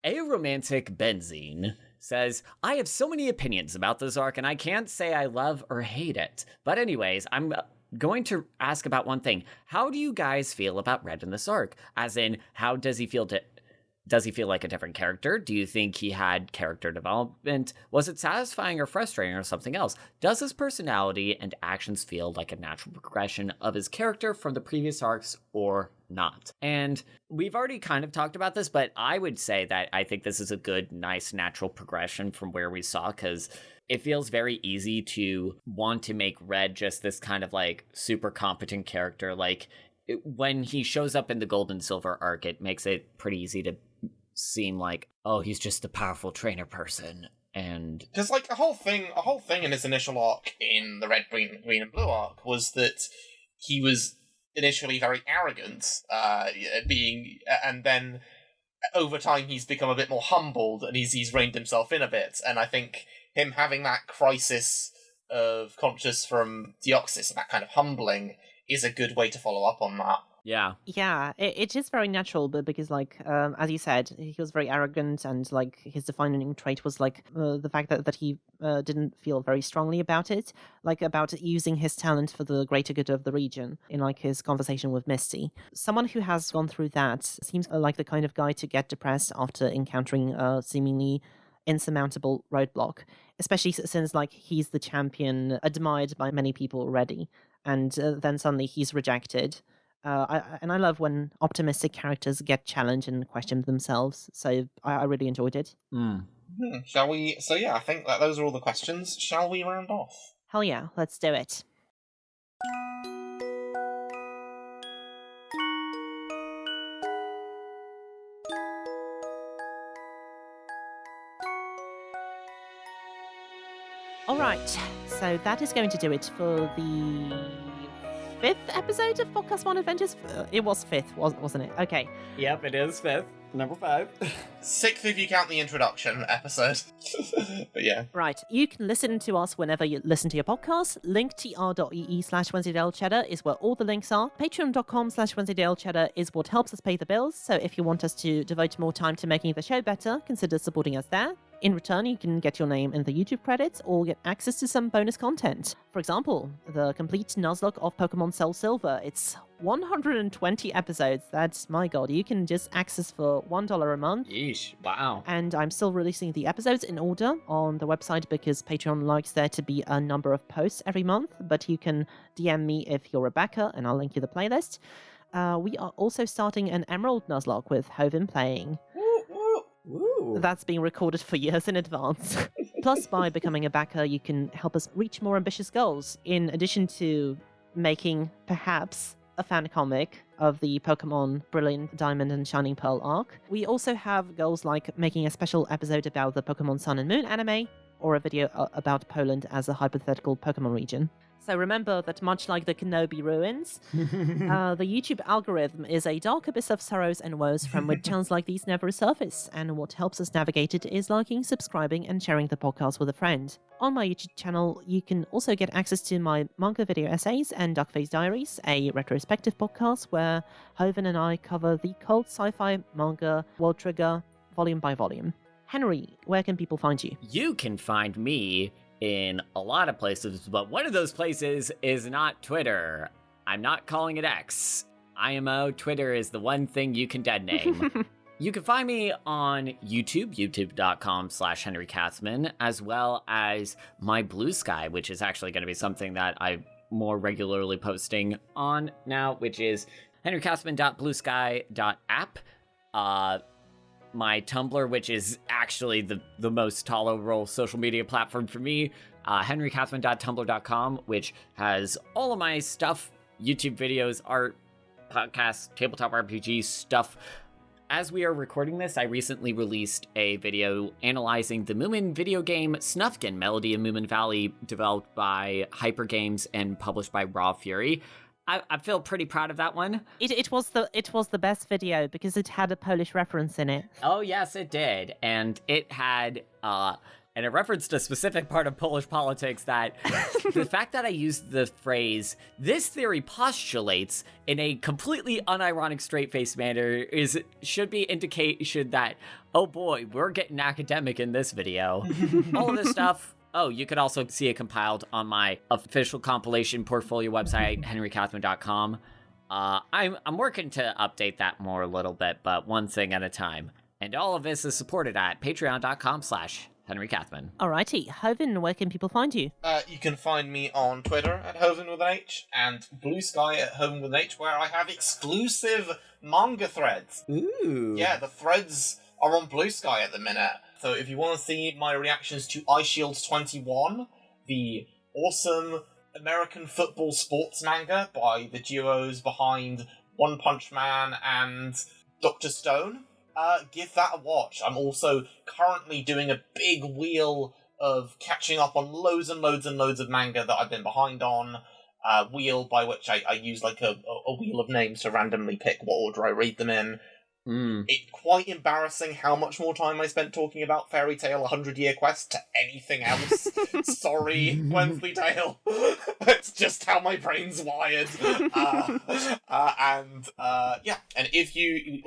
B: Aromantic Benzene says, I have so many opinions about this arc and I can't say I love or hate it. But anyways, I'm going to ask about one thing. How do you guys feel about Red in this arc? As in, how does he feel does he feel like a different character? Do you think he had character development? Was it satisfying or frustrating or something else? Does his personality and actions feel like a natural progression of his character from the previous arcs or not? And we've already kind of talked about this, but I would say that I think this is a good, nice, natural progression from where we saw, because it feels very easy to want to make Red just this kind of like super competent character. Like when he shows up in the Gold and Silver arc, it makes it pretty easy to seem like, oh, he's just a powerful trainer person. And
C: because like a whole thing in his initial arc in the Red, Green and Blue arc was that he was initially very arrogant, and then over time he's become a bit more humbled and he's reined himself in a bit. And I think him having that crisis of conscience from Deoxys and that kind of humbling is a good way to follow up on that.
A: Yeah, it is very natural, but because, like, as you said, he was very arrogant, and like his defining trait was like the fact that he didn't feel very strongly about it, like about using his talent for the greater good of the region. In like his conversation with Misty, someone who has gone through that seems like the kind of guy to get depressed after encountering a seemingly insurmountable roadblock, especially since like he's the champion admired by many people already, and then suddenly he's rejected. I love when optimistic characters get challenged and question themselves. So I really enjoyed it.
C: Shall we? So yeah, I think that those are all the questions. Shall we round off?
A: Hell yeah, let's do it. All right, so that is going to do it for the 5th episode of Podcastmon Adventures. It was 5th, wasn't it? Okay.
B: Yep, it is 5th. Number 5.
C: 6th if you count the introduction episode. But yeah.
A: Right. You can listen to us whenever you listen to your podcast. linktr.ee/Wensleydale Cheddar is where all the links are. Patreon.com/Wensleydale Cheddar is what helps us pay the bills. So if you want us to devote more time to making the show better, consider supporting us there. In return, you can get your name in the YouTube credits or get access to some bonus content. For example, the complete Nuzlocke of Pokemon Soul Silver. It's 120 episodes. That's, my god, you can just access for $1 a month.
B: Yeesh, wow.
A: And I'm still releasing the episodes in order on the website because Patreon likes there to be a number of posts every month, but you can DM me if you're a backer and I'll link you the playlist. We are also starting an Emerald Nuzlocke with Hovin playing.
B: Ooh.
A: That's being recorded for years in advance. Plus, by becoming a backer, you can help us reach more ambitious goals. In addition to making, perhaps, a fan comic of the Pokemon Brilliant Diamond and Shining Pearl arc, we also have goals like making a special episode about the Pokemon Sun and Moon anime, or a video about Poland as a hypothetical Pokemon region. So remember that much like the Kenobi ruins, the YouTube algorithm is a dark abyss of sorrows and woes from which channels like these never surface, and what helps us navigate it is liking, subscribing, and sharing the podcast with a friend. On my YouTube channel, you can also get access to my manga video essays and Duckface Diaries, a retrospective podcast where Hoven and I cover the cult sci-fi manga World Trigger volume by volume. Henry, where can people find you?
B: You can find me in a lot of places, but one of those places is not Twitter. I'm not calling it X. IMO, Twitter is the one thing you can dead name. You can find me on YouTube, youtube.com/Henry Katzman, as well as my Blue Sky, which is actually going to be something that I'm more regularly posting on now, which is henrykatzman.bluesky.app. My Tumblr, which is actually the most tolerable social media platform for me, henrykatzman.tumblr.com, which has all of my stuff, YouTube videos, art, podcasts, tabletop RPG stuff. As we are recording this, I recently released a video analyzing the Moomin video game Snufkin, Melody in Moomin Valley, developed by Hyper Games and published by Raw Fury. I feel pretty proud of that one.
A: It was the best video because it had a Polish reference in it.
B: Oh yes, it did, and it had and it referenced a specific part of Polish politics that the fact that I used the phrase "this theory postulates" in a completely unironic, straight-faced manner should be indication that, oh boy, we're getting academic in this video. All of this stuff. Oh, you could also see it compiled on my official compilation portfolio website, henrykatzman.com. I'm working to update that more a little bit, but one thing at a time. And all of this is supported at patreon.com/Henry Katzman.
A: Alrighty, Hoven, where can people find you?
C: You can find me on Twitter at Hoven with an H and Blue Sky at Hoven with an H, where I have exclusive manga threads.
B: Ooh.
C: Yeah, the threads are on Blue Sky at the minute. So if you want to see my reactions to iShield 21, the awesome American football sports manga by the duos behind One Punch Man and Dr. Stone, give that a watch. I'm also currently doing a big wheel of catching up on loads and loads and loads of manga that I've been behind on. Wheel by which I use like a wheel of names to randomly pick what order I read them in. It's quite embarrassing how much more time I spent talking about Fairy Tail 100-Year Quest to anything else. Sorry, Wensleydale. That's just how my brain's wired. And if you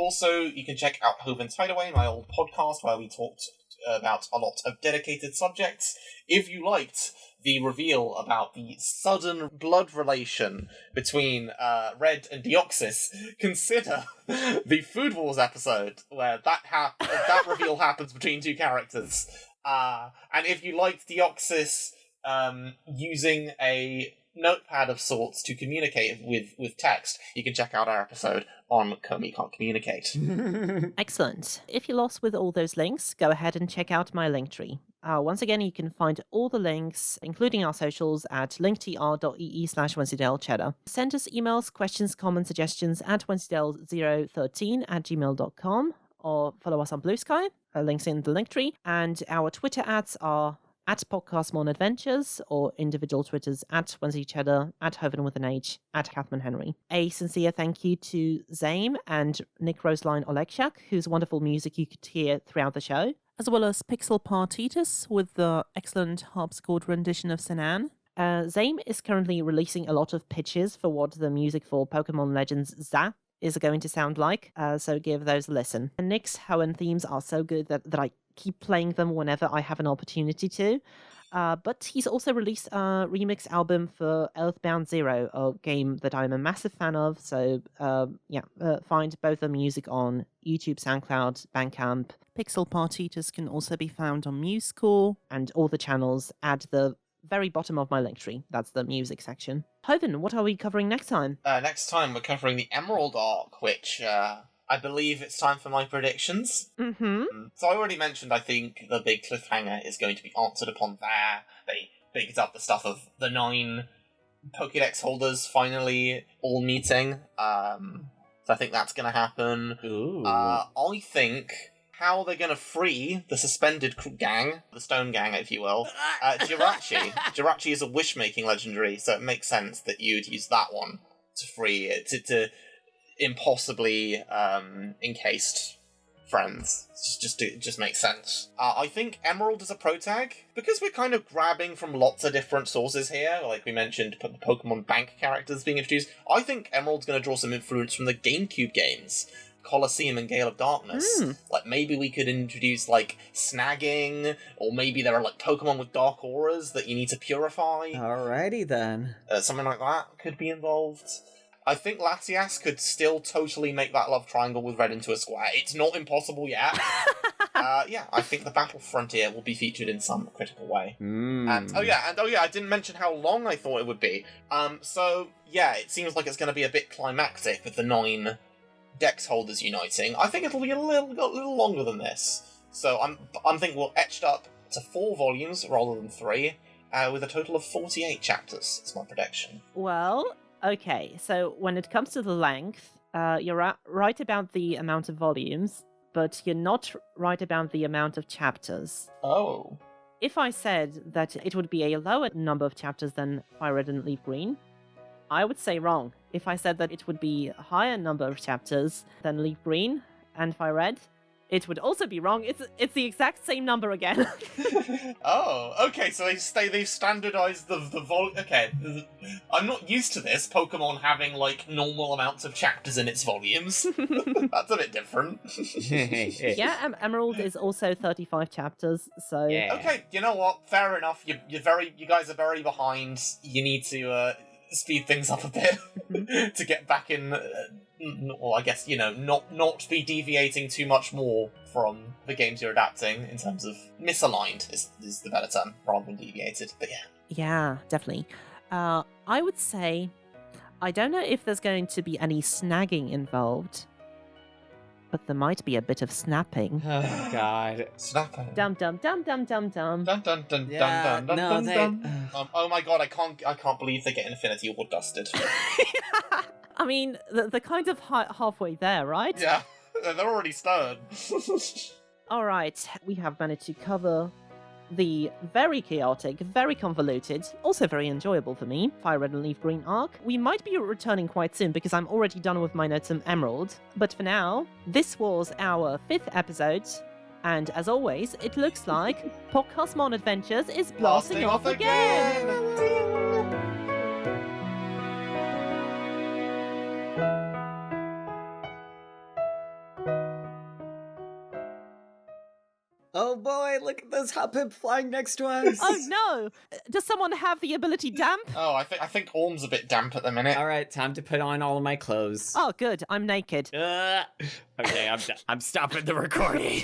C: can check out Hoven's Hideaway, my old podcast, where we talked about a lot of dedicated subjects. If you liked the reveal about the sudden blood relation between Red and Deoxys, consider the Food Wars episode where that reveal happens between two characters. And if you liked Deoxys using a notepad of sorts to communicate with text, you can check out our episode on Comey Can't Communicate.
A: Excellent. If you're lost with all those links, go ahead and check out my Linktree. Once again, you can find all the links, including our socials, at linktr.ee/WensleydaleCheddar. Send us emails, questions, comments, suggestions at wensleydale013@gmail.com, or follow us on Blue Sky. Links in the Linktree. And our Twitter ads are at Podcastmon Adventures, or individual Twitters at Wednesday Cheddar, at Hoven with an H, at Kathman Henry. A sincere thank you to Zame and Nick Roseline Olekshak, whose wonderful music you could hear throughout the show, as well as Pixel Partitus with the excellent harpsichord rendition of Sinan. Zame is currently releasing a lot of pitches for what the music for Pokemon Legends ZA is going to sound like, so give those a listen. And Nick's Hoenn themes are so good that I keep playing them whenever I have an opportunity to. But he's also released a remix album for Earthbound Zero, a game that I'm a massive fan of. So find both the music on YouTube, SoundCloud, Bandcamp. Pixel Partitus can also be found on MuseScore, and all the channels at the very bottom of my Linktree. That's the music section. Hoven, what are we covering next time?
C: Next time we're covering the Emerald Arc, which I believe it's time for my predictions.
A: Mm-hmm.
C: So I already mentioned, I think the big cliffhanger is going to be answered upon there. They bigged up the stuff of the 9 Pokédex holders finally all meeting. So I think that's going to happen.
B: Ooh.
C: I think how they're going to free the suspended gang, the Stone Gang, if you will, Jirachi. Jirachi is a wish-making legendary, so it makes sense that you'd use that one to free it, to impossibly encased friends. It just makes sense. I think Emerald is a protag, because we're kind of grabbing from lots of different sources here, like we mentioned, the Pokemon Bank characters being introduced. I think Emerald's going to draw some influence from the GameCube games, Colosseum and Gale of Darkness. Like, maybe we could introduce, like, snagging, or maybe there are, like, Pokemon with dark auras that you need to purify.
B: Alrighty then.
C: Something like that could be involved. I think Latias could still totally make that love triangle with red into a square. It's not impossible yet. Yeah, I think the Battle Frontier will be featured in some critical way. And oh yeah, I didn't mention how long I thought it would be. So yeah, it seems like it's going to be a bit climactic with the 9 Dex Holders uniting. I think it'll be a little longer than this. So I'm thinking we'll etched up to 4 volumes rather than 3, with a total of 48 chapters. That's my prediction.
A: Well, okay. So when it comes to the length, you're right about the amount of volumes, but you're not right about the amount of chapters.
C: Oh.
A: If I said that it would be a lower number of chapters than Fire Red and Leaf Green, I would say wrong. If I said that it would be a higher number of chapters than Leaf Green and Fire Red, it would also be wrong. It's the exact same number again.
C: Oh, okay, so they've standardized the volume. Okay, I'm not used to this, Pokemon having, like, normal amounts of chapters in its volumes. That's a bit different.
A: Yeah, Emerald is also 35 chapters, so...
B: Yeah.
C: Okay, you know what? Fair enough. You guys are very behind. You need to speed things up a bit to get back in... well, I guess, not be deviating too much more from the games you're adapting in terms of misaligned is the better term, rather than deviated, but yeah.
A: Yeah, definitely. I would say, I don't know if there's going to be any snagging involved, but there might be a bit of snapping.
B: Oh, God.
C: Snapping.
A: Dum dum dum dum dum dum.
C: Dun dun dun
B: Yeah,
C: dun dun
B: no,
C: dun
B: they-
C: dun. Oh my god, I can't believe they get Infinity Award dusted.
A: I mean, they're kind of halfway there, right?
C: Yeah, they're already stirred.
A: All right, we have managed to cover the very chaotic, very convoluted, also very enjoyable for me, Fire Red and Leaf Green arc. We might be returning quite soon because I'm already done with my notes on Emerald. But for now, this was our 5th episode. And as always, it looks like Podcastmon Adventures is blasting off again!
B: Oh boy, look at this Hoppip flying next to us.
A: Oh no! Does someone have the ability damp?
C: Oh, I think Orm's a bit damp at the minute.
B: All right, time to put on all of my clothes.
A: Oh good, I'm naked.
B: Okay, I'm stopping the recording.